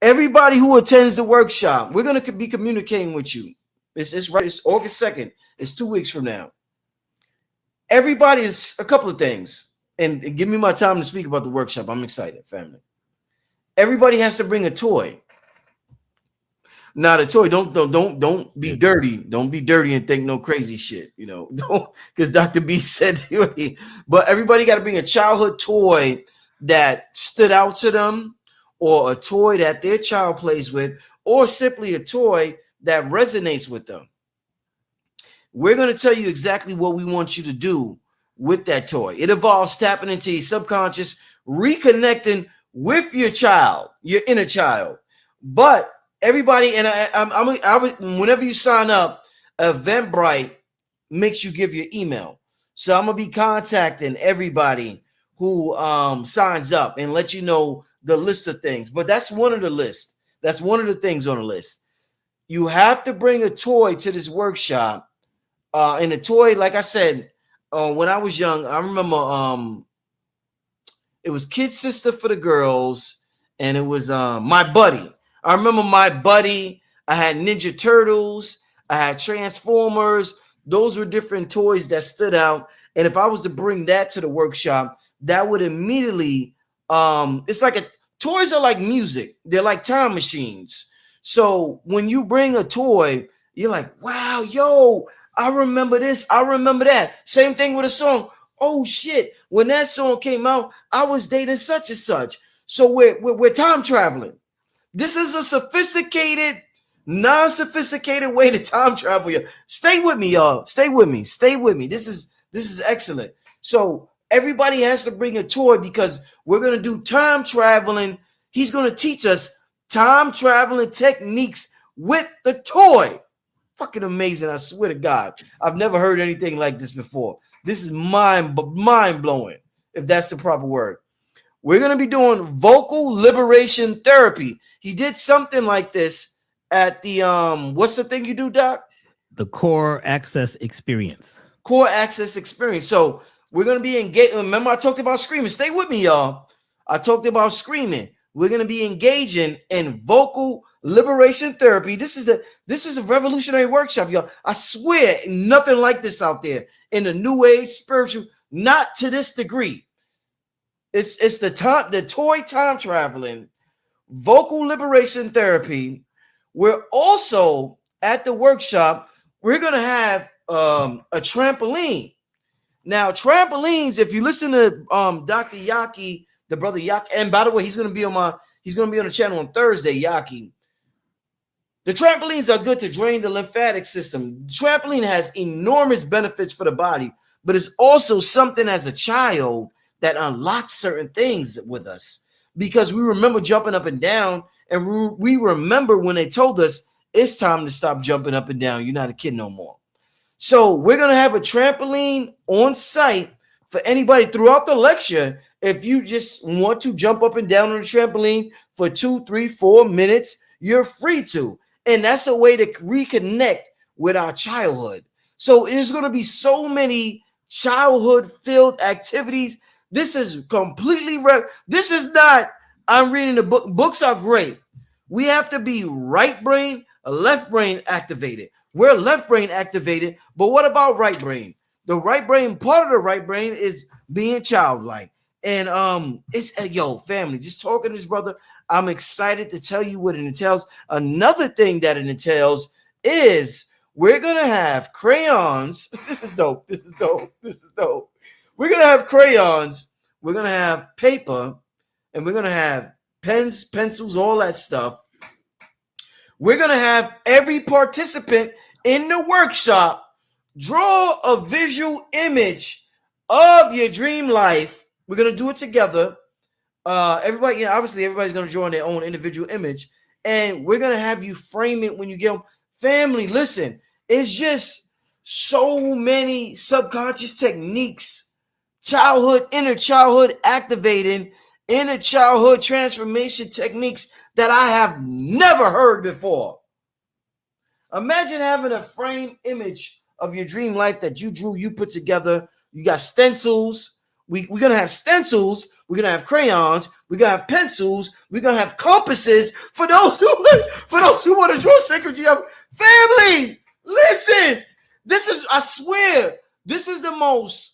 Everybody who attends the workshop, we're going to be communicating with you. It's right. It's August 2nd. It's 2 weeks from now. Everybody is a couple of things, and give me my time to speak about the workshop. I'm excited, family. Everybody has to bring a toy. Not a toy. Don't be dirty. Don't be dirty and think no crazy shit. You know, don't, because Dr. B said to me. But everybody got to bring a childhood toy that stood out to them, or a toy that their child plays with, or simply a toy that resonates with them. We're going to tell you exactly what we want you to do with that toy. It involves tapping into your subconscious, reconnecting with your child, your inner child. But everybody, and I would, whenever you sign up, Eventbrite makes you give your email. So I'm gonna be contacting everybody who signs up and let you know the list of things. But that's one of the lists. That's one of the things on the list. You have to bring a toy to this workshop. And the toy, like I said, when I was young, I remember it was Kid Sister for the girls, and it was My Buddy. I remember My Buddy. I had Ninja Turtles. I had Transformers. Those were different toys that stood out. And if I was to bring that to the workshop, that would immediately, it's like toys are like music. They're like time machines. So when you bring a toy, you're like, wow, yo, I remember this. I remember that. Same thing with a song. Oh shit! When that song came out, I was dating such and such. So we're time traveling. This is a sophisticated, non-sophisticated way to time travel. Stay with me, y'all. Stay with me. Stay with me. This is excellent. So everybody has to bring a toy because we're gonna do time traveling. He's gonna teach us time traveling techniques with the toy. Fucking amazing. I swear to God. I've never heard anything like this before. This is mind blowing, if that's the proper word. We're going to be doing vocal liberation therapy. He did something like this at the what's the thing you do, Doc? The core access experience. Core access experience. So we're going to be engaged. Remember, I talked about screaming. Stay with me, y'all. I talked about screaming. We're going to be engaging in vocal liberation therapy. This is a revolutionary workshop, y'all. I swear, nothing like this out there in the new age spiritual, not to this degree. It's the toy time traveling vocal liberation therapy. We're also at the workshop. We're gonna have a trampoline. Now, trampolines, if you listen to Dr. Yaki, the brother Yaki, and by the way, he's gonna be on the channel on Thursday, Yaki. The trampolines are good to drain the lymphatic system. Trampoline has enormous benefits for the body, but it's also something as a child that unlocks certain things with us because we remember jumping up and down, and we remember when they told us it's time to stop jumping up and down. You're not a kid no more. So we're going to have a trampoline on site for anybody throughout the lecture. If you just want to jump up and down on the trampoline for 2, 3, 4 minutes, you're free to. And that's a way to reconnect with our childhood. So there's going to be so many childhood-filled activities. This is completely this is not, I'm reading the book. Books are great. We have to be right brain, left brain activated. We're left brain activated, but what about right brain? The right brain, part of the right brain is being childlike. And it's yo, family, just talking to this brother. I'm excited to tell you what it entails. Another thing that it entails is we're gonna have crayons. This is dope. This is dope. This is dope. We're gonna have crayons. We're gonna have paper, and we're gonna have pens, pencils, all that stuff. We're gonna have every participant in the workshop draw a visual image of your dream life. We're gonna do it together. Everybody, you know, obviously everybody's gonna draw their own individual image, and we're gonna have you frame it when you get home. Family, listen, it's just so many subconscious techniques, inner childhood activating, inner childhood transformation techniques that I have never heard before. Imagine having a frame image of your dream life that you drew, you put together. You got stencils. We're gonna have stencils. We're gonna have crayons. We're gonna have pencils. We're gonna have compasses for those who want to draw sacred geometry. Family, listen. This is, I swear, this is the most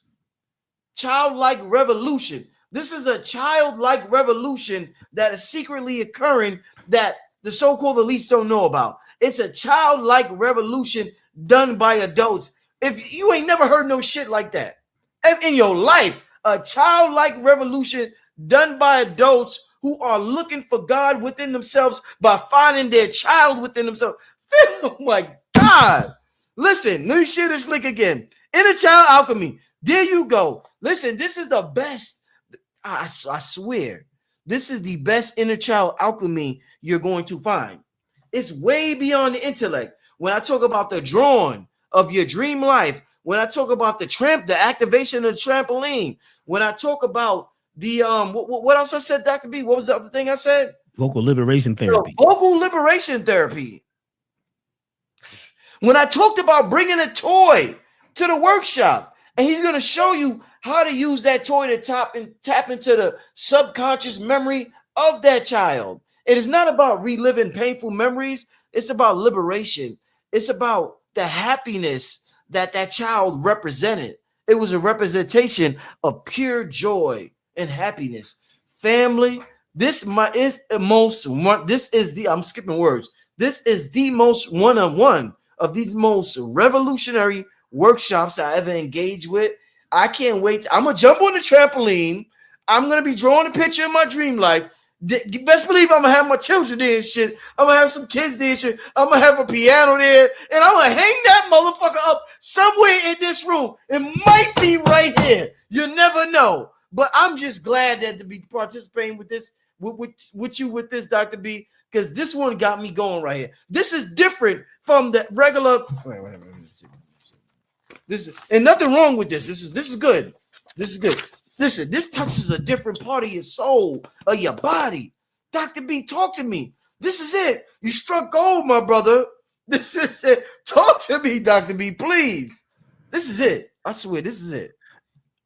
childlike revolution. This is a childlike revolution that is secretly occurring that the so-called elites don't know about. It's a childlike revolution done by adults. If you ain't never heard no shit like that in your life, a childlike revolution done by adults who are looking for God within themselves by finding their child within themselves. Oh my God. Listen, let me share this link again. Inner Child Alchemy. There you go. Listen, this is the best. I swear, this is the best inner child alchemy you're going to find. It's way beyond the intellect. When I talk about the drawing of your dream life, when I talk about the activation of the trampoline, when I talk about the what else I said, Dr. B? What was the other thing I said? Vocal liberation therapy. Vocal liberation therapy. When I talked about bringing a toy to the workshop, and he's going to show you how to use that toy to tap into the subconscious memory of that child. It is not about reliving painful memories. It's about liberation. It's about the happiness that child represented. It was a representation of pure joy and happiness. Family, this is the most one-on-one of these most revolutionary workshops I ever engaged with. I can't wait. I'm going to jump on the trampoline. I'm going to be drawing a picture of my dream life. You best believe I'm going to have my children there and shit. I'm going to have some kids there and shit. I'm going to have a piano there. And I'm going to hang that motherfucker up somewhere in this room. It might be right here. You never know. But I'm just glad that to be participating with this, with you with this, Dr. B, because this one got me going right here. This is different from the regular. Wait. This is, and nothing wrong with this. This is good. This is good. Listen, this touches a different part of your soul, of your body. Dr. B, talk to me. This is it. You struck gold, my brother. This is it. Talk to me, Dr. B, please. This is it. I swear, this is it.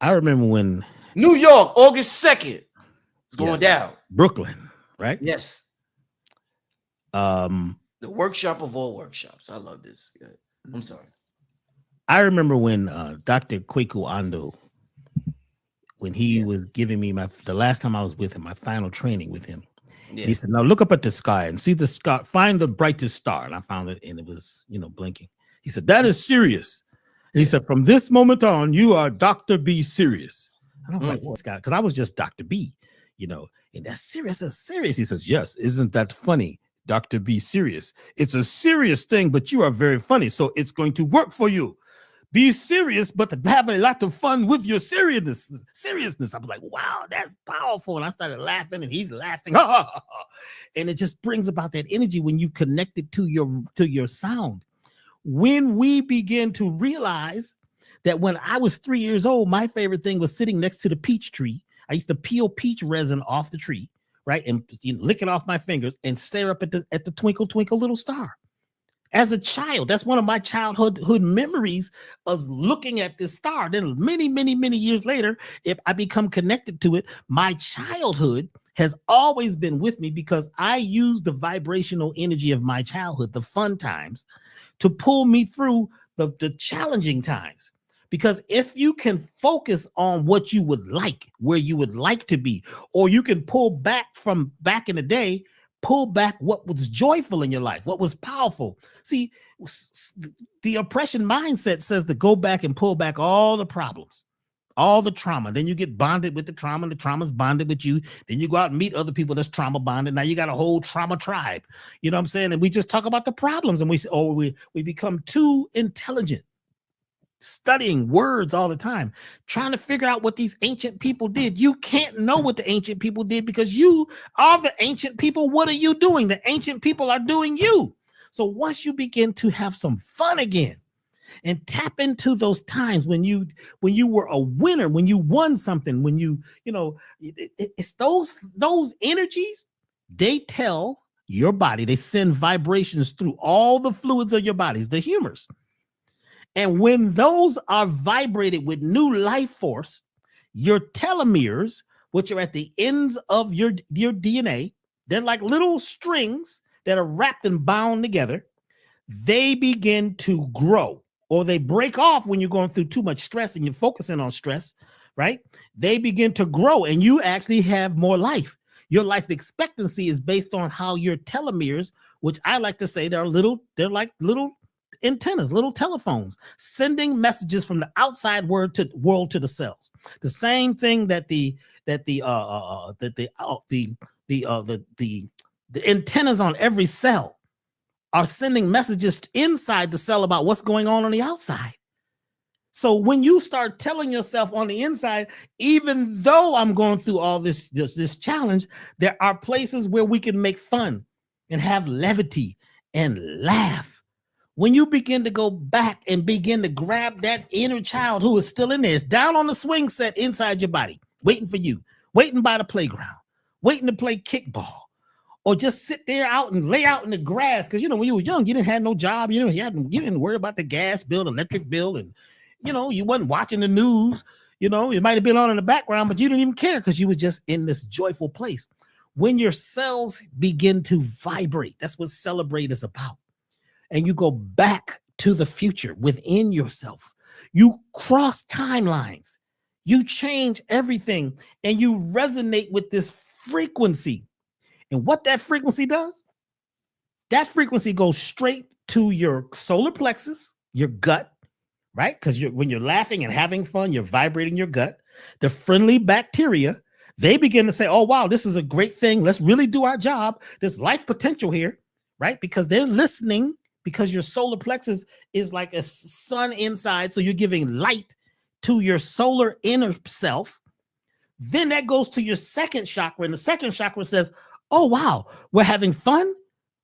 I remember when New York, August 2nd. It's going down. Brooklyn, right? Yes. The workshop of all workshops. I love this. I'm sorry. I remember when Dr. Kweku Ando, when he was giving me the last time I was with him, my final training with him, he said, now look up at the sky and see the sky, find the brightest star. And I found it and it was, blinking. He said, that is Sirius. And he said, from this moment on, you are Dr. B Sirius. And I was like, what's got? Because I was just Dr. B, and that's Sirius. That's serious. He says, yes, isn't that funny? Dr. B Sirius. It's a serious thing, but you are very funny. So it's going to work for you. Be serious, but to have a lot of fun with your seriousness. I was like, wow, that's powerful. And I started laughing and he's laughing. And it just brings about that energy when you connect it to your sound. When we begin to realize that when I was 3 years old, my favorite thing was sitting next to the peach tree. I used to peel peach resin off the tree, right? And lick it off my fingers and stare up at the twinkle, twinkle little star. As a child, that's one of my childhood memories of looking at this star. Then many, many, many years later, if I become connected to it, my childhood has always been with me because I use the vibrational energy of my childhood, the fun times, to pull me through the challenging times. Because if you can focus on what you would like, where you would like to be, or you can pull back from back in the day, pull back what was joyful in your life, what was powerful. See, the oppression mindset says to go back and pull back all the problems, all the trauma. Then you get bonded with the trauma, and the trauma's bonded with you. Then you go out and meet other people that's trauma bonded. Now you got a whole trauma tribe. You know what I'm saying? And we just talk about the problems and we say, oh, we become too intelligent, studying words all the time, trying to figure out what these ancient people did. You can't know what the ancient people did because you are the ancient people. What are you doing? The ancient people are doing you. So once you begin to have some fun again and tap into those times when you were a winner, when you won something, when it's those energies, they tell your body, they send vibrations through all the fluids of your bodies, the humors. And when those are vibrated with new life force, your telomeres, which are at the ends of your DNA, they're like little strings that are wrapped and bound together. They begin to grow, or they break off when you're going through too much stress and you're focusing on stress, right? They begin to grow and you actually have more life. Your life expectancy is based on how your telomeres, which I like to say they're like little antennas, little telephones, sending messages from the outside world to the cells. The same thing that the antennas on every cell are sending messages inside the cell about what's going on the outside. So when you start telling yourself on the inside, even though I'm going through all this challenge, there are places where we can make fun and have levity and laugh. When you begin to go back and begin to grab that inner child who is still in there, it's down on the swing set inside your body, waiting for you, waiting by the playground, waiting to play kickball, or just sit there out and lay out in the grass. Because, when you were young, you didn't have no job. You didn't worry about the gas bill, electric bill, and, you wasn't watching the news. It might have been on in the background, but you didn't even care because you were just in this joyful place. When your cells begin to vibrate, that's what Celebrate is about. And you go back to the future within yourself. You cross timelines. You change everything, and you resonate with this frequency. And what that frequency does, that frequency goes straight to your solar plexus, your gut, right? Because when you're laughing and having fun, you're vibrating your gut. The friendly bacteria, they begin to say, oh, wow, this is a great thing. Let's really do our job. There's life potential here, right? Because they're listening, because your solar plexus is like a sun inside. So you're giving light to your solar inner self. Then that goes to your second chakra. And the second chakra says, oh, wow, we're having fun,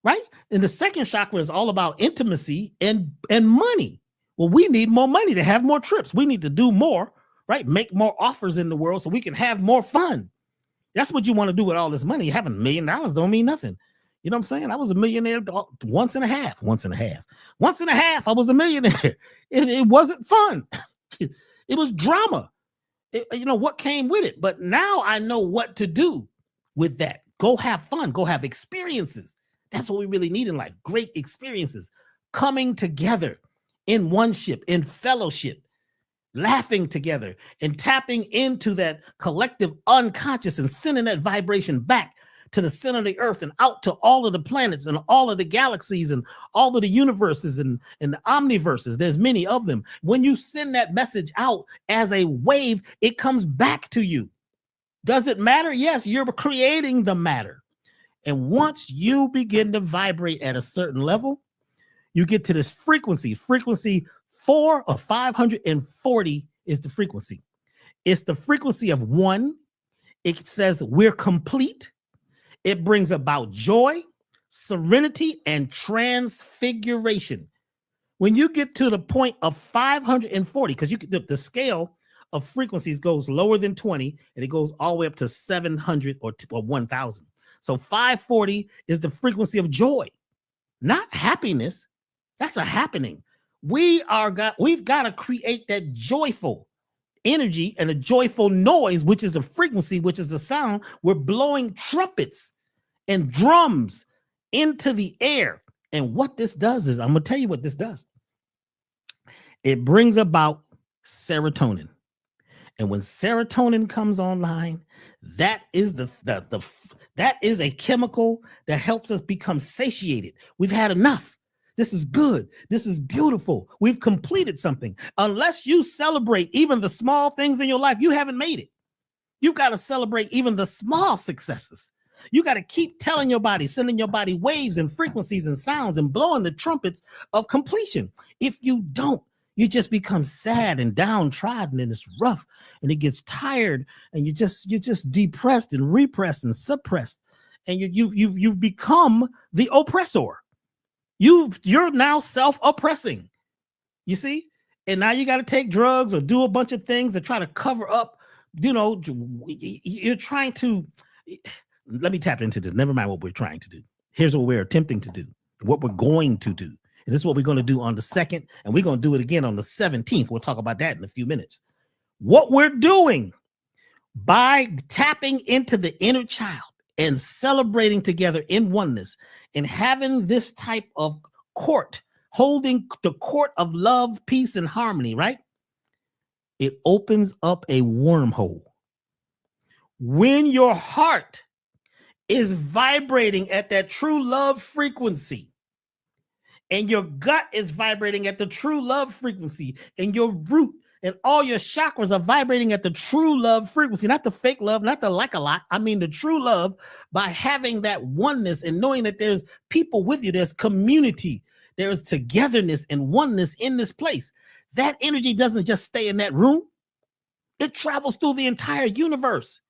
right? And the second chakra is all about intimacy and money. Well, we need more money to have more trips. We need to do more, right? Make more offers in the world so we can have more fun. That's what you want to do with all this money. Having $1 million don't mean nothing. You know what I'm saying? I was a millionaire once and a half. I was a millionaire. It wasn't fun. It was drama. What came with it. But now I know what to do with that. Go have fun. Go have experiences. That's what we really need in life. Great experiences. Coming together in one ship, in fellowship, laughing together and tapping into that collective unconscious and sending that vibration back to the center of the earth and out to all of the planets and all of the galaxies and all of the universes and the omniverses. There's many of them. When you send that message out as a wave, it comes back to you. Does it matter? Yes, you're creating the matter. And once you begin to vibrate at a certain level, you get to this frequency. Frequency 4 or 540 is the frequency. It's the frequency of 1. It says we're complete. It brings about joy, serenity, and transfiguration. When you get to the point of 540, because the scale of frequencies goes lower than 20, and it goes all the way up to 700 or 1,000. So 540 is the frequency of joy, not happiness. That's a happening. We've got to create that joyful energy and a joyful noise, which is a frequency, which is the sound. We're blowing trumpets and drums into the air. And what this does is, I'm going to tell you what this does. It brings about serotonin. And when serotonin comes online, that is that is a chemical that helps us become satiated. We've had enough. This is good. This is beautiful. We've completed something. Unless you celebrate even the small things in your life, you haven't made it. You've got to celebrate even the small successes. You got to keep telling your body, sending your body waves and frequencies and sounds and blowing the trumpets of completion. If you don't, you just become sad and downtrodden, and it's rough, and it gets tired, and you're just depressed and repressed and suppressed, and you've become the oppressor. You're now self-oppressing, you see? And now you got to take drugs or do a bunch of things to try to cover up, you're trying to, let me tap into this. Never mind what we're trying to do. Here's what we're attempting to do, what we're going to do. And this is what we're going to do on the 2nd, and we're going to do it again on the 17th. We'll talk about that in a few minutes. What we're doing by tapping into the inner child and celebrating together in oneness and having this type of court, holding the court of love, peace, and harmony, right? It opens up a wormhole. When your heart is vibrating at that true love frequency, and your gut is vibrating at the true love frequency, and your root and all your chakras are vibrating at the true love frequency, not the fake love, not the like a lot. I mean, the true love, by having that oneness and knowing that there's people with you, there's community, there's togetherness and oneness in this place. That energy doesn't just stay in that room. It travels through the entire universe.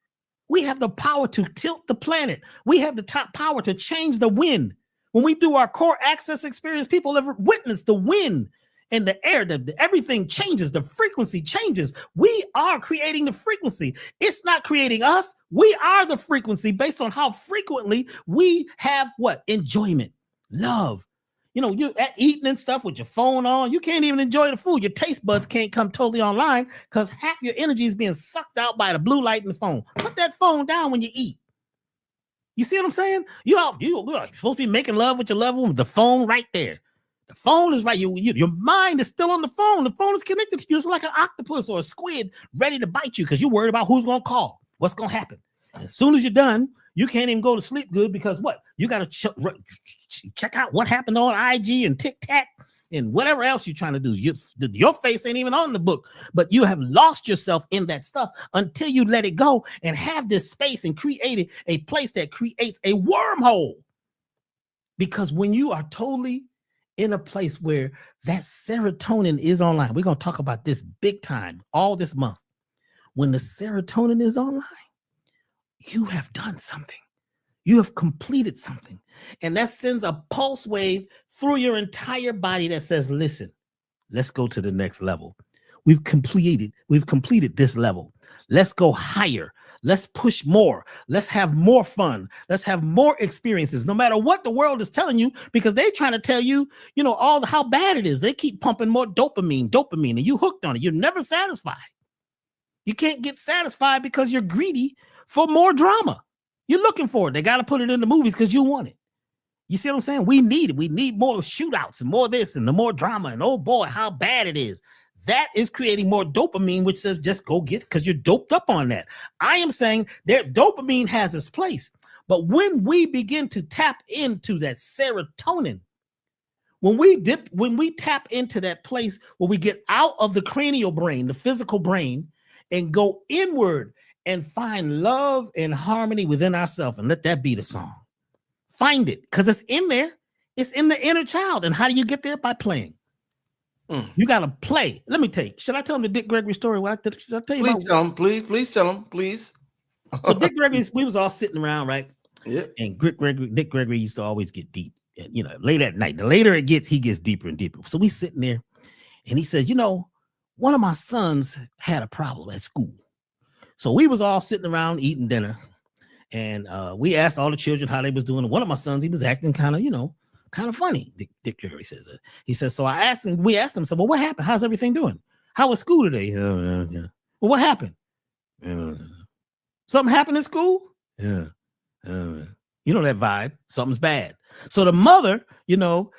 We have the power to tilt the planet. We have the top power to change the wind. When we do our core access experience, people have witnessed the wind and the air, everything changes, the frequency changes. We are creating the frequency. It's not creating us. We are the frequency based on how frequently we have what? Enjoyment, love. You know, you eating and stuff with your phone on, you can't even enjoy the food. Your taste buds can't come totally online because half your energy is being sucked out by the blue light in the phone. Put that phone down when you eat. You see what I'm saying? You're supposed to be making love with your loved one with the phone right there. The phone is right. Your mind is still on the phone. The phone is connected to you. It's like an octopus or a squid ready to bite you because you're worried about who's going to call, what's going to happen. As soon as you're done, you can't even go to sleep good because what? You got to check out what happened on IG and TikTok and whatever else you're trying to do. Your face ain't even on the book, but you have lost yourself in that stuff until you let it go and have this space and create a place that creates a wormhole. Because when you are totally in a place where that serotonin is online, we're going to talk about this big time all this month. When the serotonin is online, you have done something. You have completed something. And that sends a pulse wave through your entire body that says, listen, let's go to the next level. We've completed this level. Let's go higher. Let's push more. Let's have more fun. Let's have more experiences, no matter what the world is telling you, because they're trying to tell you, how bad it is. They keep pumping more dopamine, and you hooked on it. You're never satisfied. You can't get satisfied because you're greedy for more drama. You're looking for it. They got to put it in the movies because you want it. You see what I'm saying? We need it. We need more shootouts and more of this and the more drama. And oh boy, how bad it is. That is creating more dopamine, which says just go get it because you're doped up on that. I am saying that dopamine has its place. But when we begin to tap into that serotonin, when we tap into that place where we get out of the cranial brain, the physical brain, and go inward and find love and harmony within ourselves, and let that be the song. Find it, because it's in there. It's in the inner child. And how do you get there? By playing. You got to play. Let me tell you. Should I tell him the Dick Gregory story? Should I tell you please tell him. Please tell him. Please. So Dick Gregory, we was all sitting around, right? Yeah. And Dick Gregory used to always get deep. And, late at night. The later it gets, he gets deeper and deeper. So we sitting there, and he says, one of my sons had a problem at school. So we was all sitting around eating dinner, and we asked all the children how they was doing. And one of my sons, he was acting kind of funny. Dick Gregory says that. He says, so we asked him, so, well, what happened? How's everything doing? How was school today? Yeah. Well, what happened? Something happened in school? Yeah. That vibe. Something's bad. So the mother,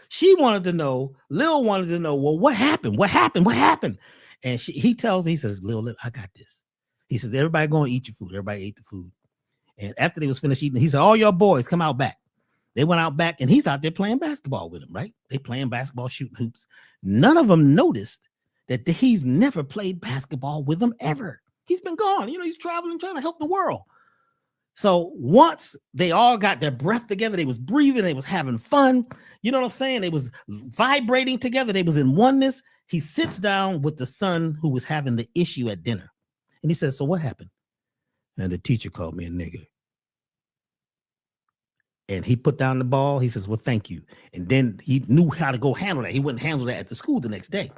she wanted to know, Lil wanted to know, well, what happened? What happened? And he says, Lil, I got this. He says, everybody go and eat your food. Everybody ate the food. And after they was finished eating, he said, all your boys come out back. They went out back, and he's out there playing basketball with them, right? They playing basketball, shooting hoops. None of them noticed that he's never played basketball with them ever. He's been gone. He's traveling, trying to help the world. So once they all got their breath together, they was breathing, they was having fun. You know what I'm saying? They was vibrating together. They was in oneness. He sits down with the son who was having the issue at dinner. And he says, so what happened? And the teacher called me a nigger. And he put down the ball. He says, well, thank you. And then he knew how to go handle that. He wouldn't handle that at the school the next day.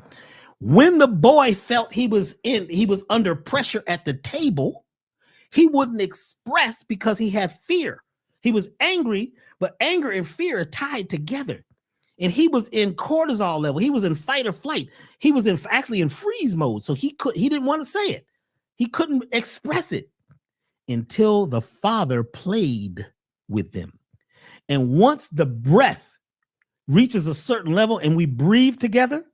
When the boy felt he was under pressure at the table, he wouldn't express because he had fear. He was angry, but anger and fear are tied together. And he was in cortisol level. He was in fight or flight. He was actually in freeze mode. So he didn't want to say it. He couldn't express it until the father played with them. And once the breath reaches a certain level and we breathe together,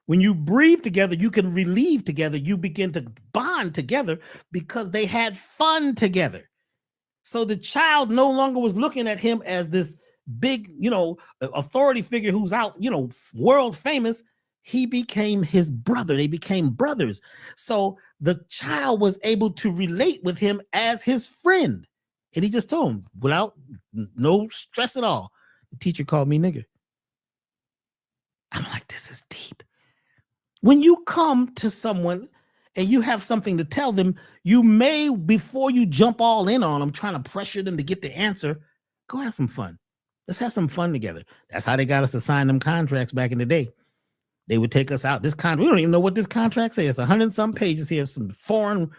when you breathe together, you can relieve together. You begin to bond together because they had fun together. So the child no longer was looking at him as this big, authority figure who's out, world famous. He became his brother. They became brothers. So the child was able to relate with him as his friend. And he just told him without no stress at all. The teacher called me nigger. I'm like, this is deep. When you come to someone and you have something to tell them, you may, before you jump all in on them, trying to pressure them to get the answer, go have some fun. Let's have some fun together. That's how they got us to sign them contracts back in the day. They would take us out. This contract, we don't even know what this contract says. 100-some pages here, some foreign,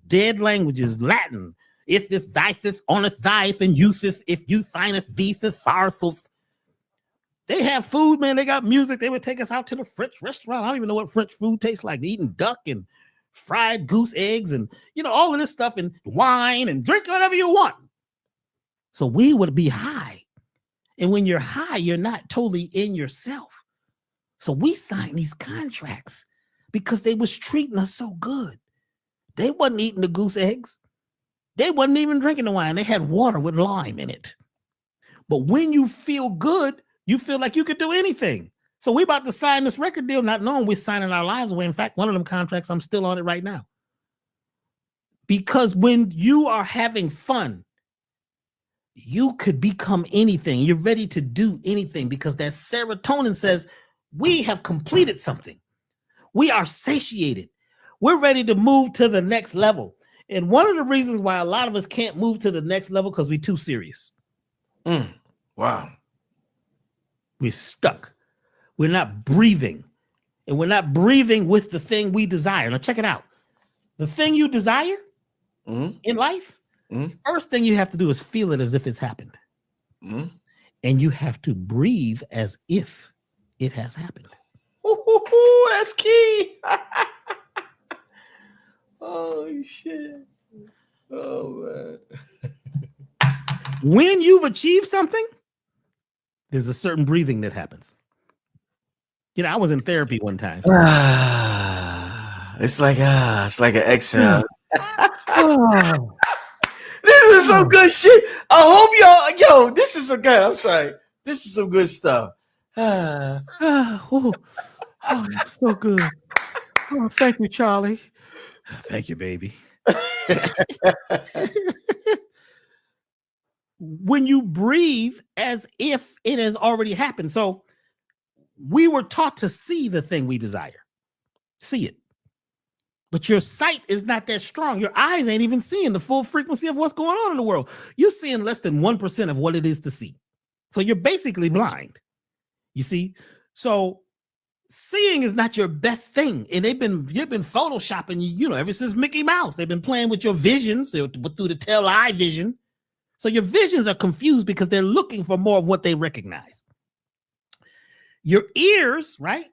dead languages, Latin. If thitheth, honeth thyth, and useth, if you signeth thetheth, sartheth. They have food, man. They got music. They would take us out to the French restaurant. I don't even know what French food tastes like. Eating duck and fried goose eggs and, all of this stuff, and wine, and drink whatever you want. So we would be high. And when you're high, you're not totally in yourself. So we signed these contracts because they was treating us so good. They wasn't eating the goose eggs. They wasn't even drinking the wine. They had water with lime in it. But when you feel good, you feel like you could do anything. So we about to sign this record deal, not knowing we're signing our lives away. In fact, one of them contracts, I'm still on it right now. Because when you are having fun, you could become anything. You're ready to do anything because that serotonin says, we have completed something. We are satiated. We're ready to move to the next level. And one of the reasons why a lot of us can't move to the next level because we're too serious. Wow. We're stuck. We're not breathing. And we're not breathing with the thing we desire. Now check it out. The thing you desire in life, first thing you have to do is feel it as if it's happened. And you have to breathe as if it has happened. Ooh, that's key. Oh shit. Oh man. When you've achieved something, there's a certain breathing that happens. I was in therapy one time. It's like an exhale. This is some good shit. I hope y'all, this is some good. I'm sorry. This is some good stuff. Oh, so good. Oh, thank you, Charlie. Thank you, baby. When you breathe as if it has already happened. So we were taught to see the thing we desire. See it. But your sight is not that strong. Your eyes ain't even seeing the full frequency of what's going on in the world. You're seeing less than 1% of what it is to see. So you're basically blind. You see? So seeing is not your best thing. And you've been photoshopping, ever since Mickey Mouse. They've been playing with your visions through the tail eye vision. So your visions are confused because they're looking for more of what they recognize. Your ears, right,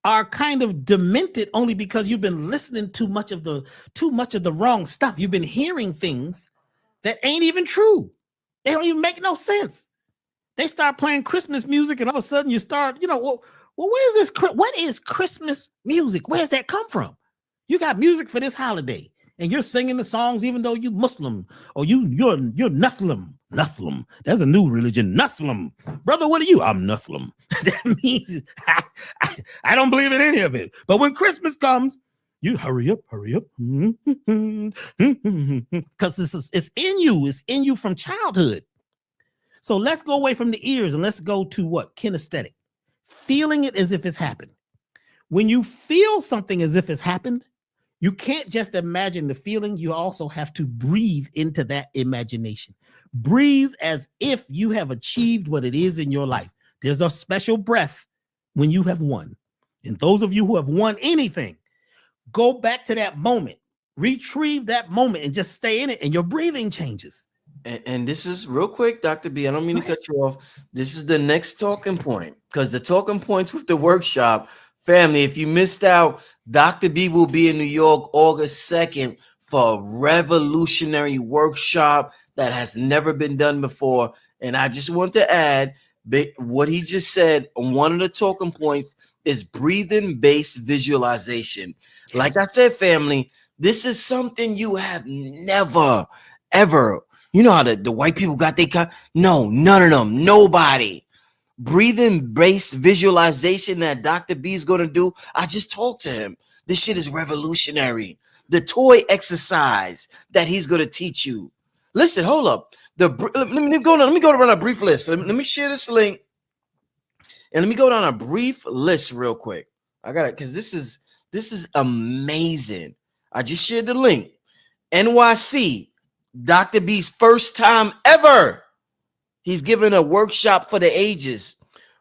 are kind of demented only because you've been listening too much of the wrong stuff. You've been hearing things that ain't even true. They don't even make no sense. They start playing Christmas music, and all of a sudden you start, well, where's this? What is Christmas music? Where's that come from? You got music for this holiday, and you're singing the songs even though you Muslim or you're Nuthlum. Nuthlum. That's a new religion. Nuthlum. Brother, what are you? I'm Nuthlum. That means I don't believe in any of it. But when Christmas comes, you hurry up. Because it's in you. It's in you from childhood. So let's go away from the ears and let's go to what? Kinesthetic. Feeling it as if it's happened. When you feel something as if it's happened, you can't just imagine the feeling. You also have to breathe into that imagination. Breathe as if you have achieved what it is in your life. There's a special breath when you have won. And those of you who have won anything, go back to that moment, retrieve that moment and just stay in it, and your breathing changes. And this is real quick, Dr. B. I don't mean to cut you off. This is the next talking point, because the talking points with the workshop, family, if you missed out, Dr. B will be in New York August 2nd for a revolutionary workshop that has never been done before. And I just want to add what he just said. One of the talking points is breathing-based visualization. Like I said, family, this is something you have never, ever You know how the white people got their no, none of them, nobody. Breathing-based visualization that Dr. B is gonna do. I just talked to him. This shit is revolutionary. The toy exercise that he's gonna teach you. Listen, hold up. Let me go down a brief list. Let me share this link, and let me go down a brief list real quick. I got it because this is amazing. I just shared the link. NYC, Dr. B's first time ever. He's giving a workshop for the ages.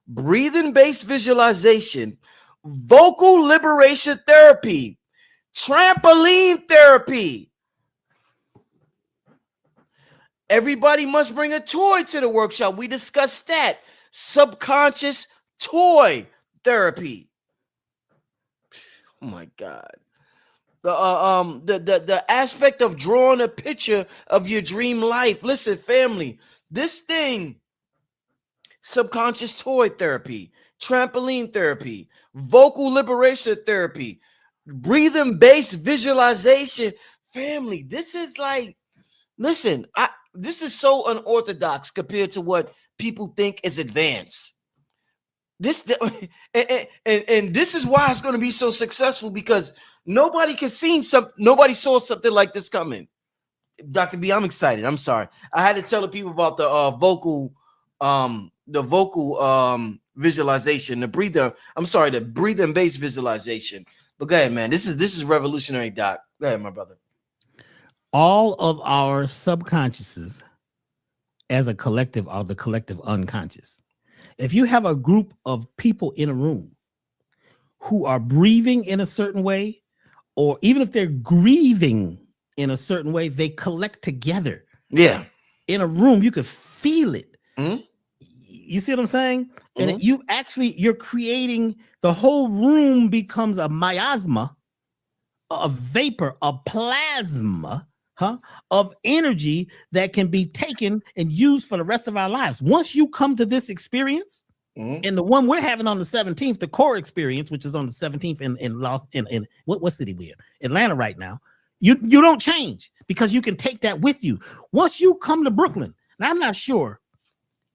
Breathing-based visualization, vocal liberation therapy, trampoline therapy. Everybody must bring a toy to the workshop. We discussed that. Subconscious toy therapy. Oh my God. The aspect of drawing a picture of your dream life. Listen, family, this thing, subconscious toy therapy, trampoline therapy, vocal liberation therapy, breathing-based visualization. Family, this is like, listen, this is so unorthodox compared to what people think is advanced. This and this is why it's going to be so successful, because nobody saw something like this coming. Dr. B, I'm excited. I'm sorry. I had to tell the people about the vocal visualization, the breathing-based visualization. But go ahead, man. This is revolutionary, Doc. Go ahead, my brother. All of our subconsciouses as a collective are the collective unconscious. If you have a group of people in a room who are breathing in a certain way, or even if they're grieving in a certain way, they collect together. Yeah. In a room, you could feel it. Mm-hmm. You see what I'm saying? Mm-hmm. And you're creating, the whole room becomes a miasma, a vapor, a plasma, of energy that can be taken and used for the rest of our lives. Once you come to this experience, and the one we're having on the 17th, the core experience, which is on the 17th in what city we in? Atlanta right now. You don't change, because you can take that with you. Once you come to Brooklyn, and I'm not sure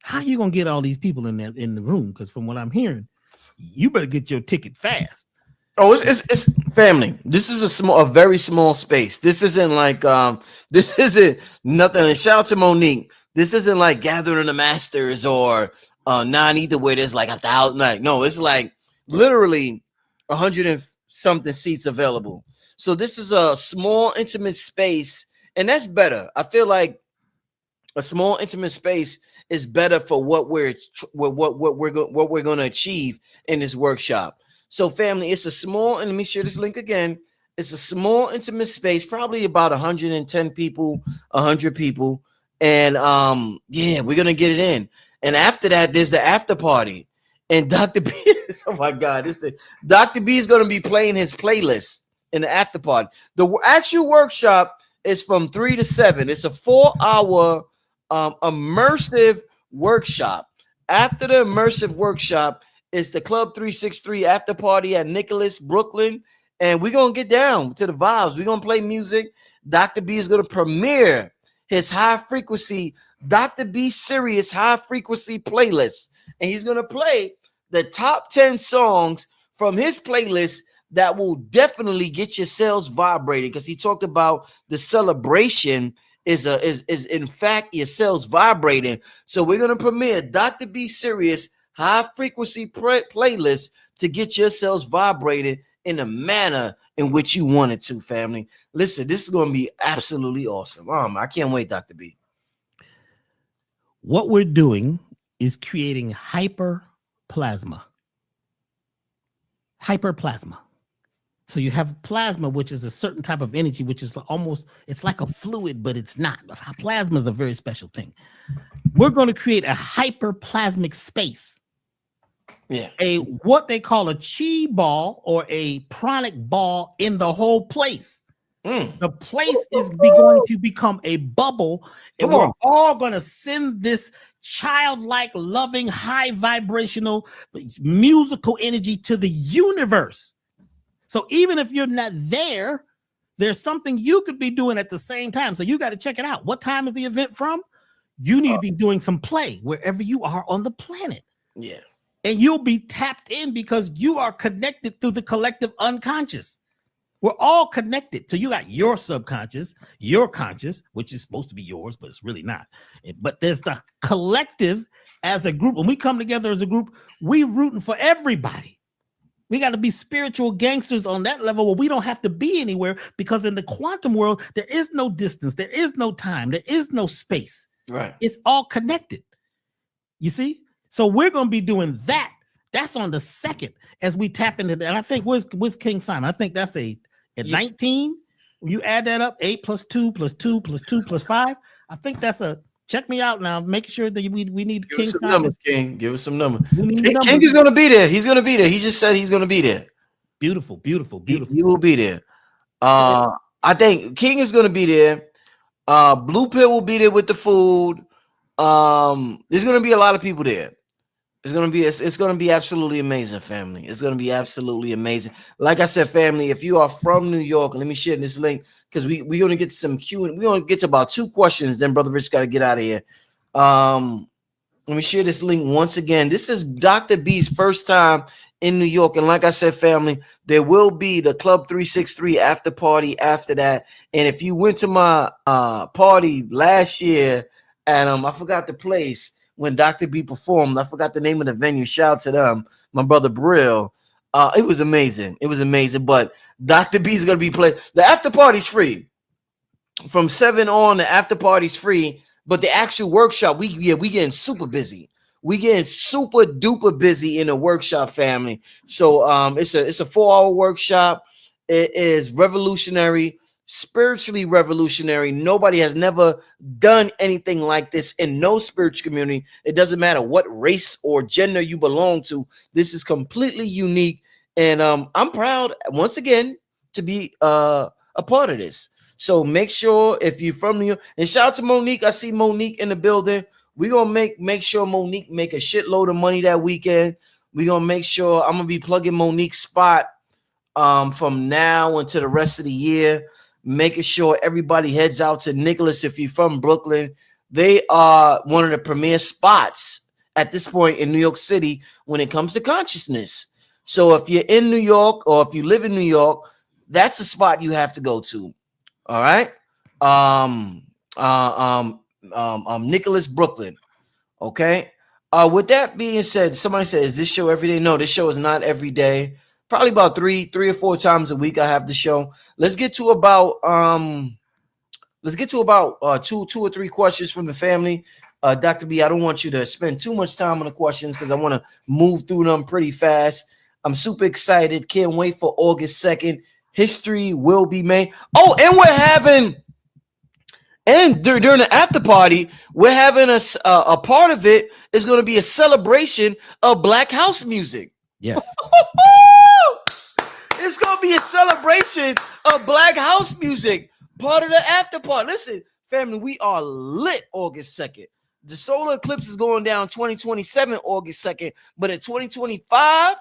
how you gonna get all these people in the room, because from what I'm hearing, you better get your ticket fast. Oh, it's family. This is a very small space. This isn't like this isn't nothing. And shout out to Monique. This isn't like Gathering of the Masters or non-either, where there's like 1,000. Like, no, it's like literally 100 and something seats available. So this is a small, intimate space, and that's better. I feel like a small, intimate space is better for what we're going to achieve in this workshop. So, family, it's a small, and let me share this link again. It's a small, intimate space, probably about 110 people, 100 people, and yeah, we're gonna get it in. And after that, there's the after party, and Dr. B. Oh my God, Dr. B is gonna be playing his playlist in the after party. The actual workshop is from 3 to 7. It's a 4-hour immersive workshop. After the immersive workshop, it's the Club 363 after party at Nicholas, Brooklyn. And we're going to get down to the vibes. We're going to play music. Dr. B is going to premiere his high frequency, Dr. B Sirius high frequency playlist. And he's going to play the top 10 songs from his playlist that will definitely get your cells vibrating. Because he talked about the celebration is in fact your cells vibrating. So we're going to premiere Dr. B Sirius high frequency playlist to get your cells vibrated in a manner in which you want it to, family. Listen, this is going to be absolutely awesome. I can't wait, Dr. B. What we're doing is creating hyperplasma. Hyperplasma. So you have plasma, which is a certain type of energy, which is almost, it's like a fluid, but it's not. Plasma is a very special thing. We're going to create a hyperplasmic space. Yeah. What they call a chi ball or a pranic ball in the whole place. The place is going to become a bubble, and we're all going to send this childlike, loving, high vibrational, musical energy to the universe. So even if you're not there, there's something you could be doing at the same time. So you got to check it out. What time is the event from? You need to be doing some play wherever you are on the planet. Yeah. And you'll be tapped in because you are connected through the collective unconscious. We're all connected. So you got your subconscious, your conscious, which is supposed to be yours, but it's really not. But there's the collective as a group. When we come together as a group, we rooting for everybody. We got to be spiritual gangsters on that level where we don't have to be anywhere, because in the quantum world, there is no distance, there is no time, there is no space. Right. It's all connected. You see? So we're going to be doing that. That's on the 2nd as we tap into that. And I think where's King Simon? I think that's at 19. When you add that up, 8 + 2 + 2 + 2 + 5. I think that's a. Check me out now. Make sure that we need Give King us some Simon. numbers, King. Give us some numbers. King King is gonna be there. He's gonna be there. He just said he's gonna be there. Beautiful. He will be there. I think King is gonna be there. Blue Pill will be there with the food. There's gonna be a lot of people there. It's gonna be absolutely amazing, family. It's gonna be absolutely amazing. Like I said, family, if you are from New York, let me share this link because we're gonna get some Q and we're gonna get to about 2 questions. Then Brother Rich got to get out of here. Let me share this link once again. This is Dr. B's first time in New York, and like I said, family, there will be the Club 363 after party after that. And if you went to my party last year, and I forgot the place. When Dr. B performed, I forgot the name of the venue. Shout out to them, my brother Brill. It was amazing. It was amazing. But Dr. B is gonna be playing. The after party's free. From 7 on, the after party's free. But the actual workshop, we getting super busy. We getting super duper busy in the workshop, family. So it's a 4-hour workshop. It is revolutionary. Spiritually revolutionary. Nobody has never done anything like this in no spiritual community. It doesn't matter what race or gender you belong to. This is completely unique, and I'm proud once again to be a part of this. So make sure if you're from New York, and shout out to Monique. I see Monique in the building. We're gonna make sure Monique make a shitload of money that weekend. We're gonna make sure I'm gonna be plugging Monique's spot from now until the rest of the year. Making sure everybody heads out to Nicholas. If you're from Brooklyn, they are one of the premier spots at this point in New York City when it comes to consciousness. So if you're in New York or if you live in New York, that's the spot you have to go to. All right. Nicholas, Brooklyn. Okay. With that being said, somebody said, is this show every day? No, this show is not every day. Probably about three or 4 times a week I have the show. Let's get to about 2 or 3 questions from the family. Dr. B, I don't want you to spend too much time on the questions because I want to move through them pretty fast. I'm super excited. Can't wait for August 2nd. History will be made. Oh, and we're having, and during the after party, we're having a part of it is going to be a celebration of Black house music. Yes. It's gonna be a celebration of Black house music, part of the after party. Listen, family, we are lit August 2nd. The solar eclipse is going down 2027 August 2nd, but in 2025,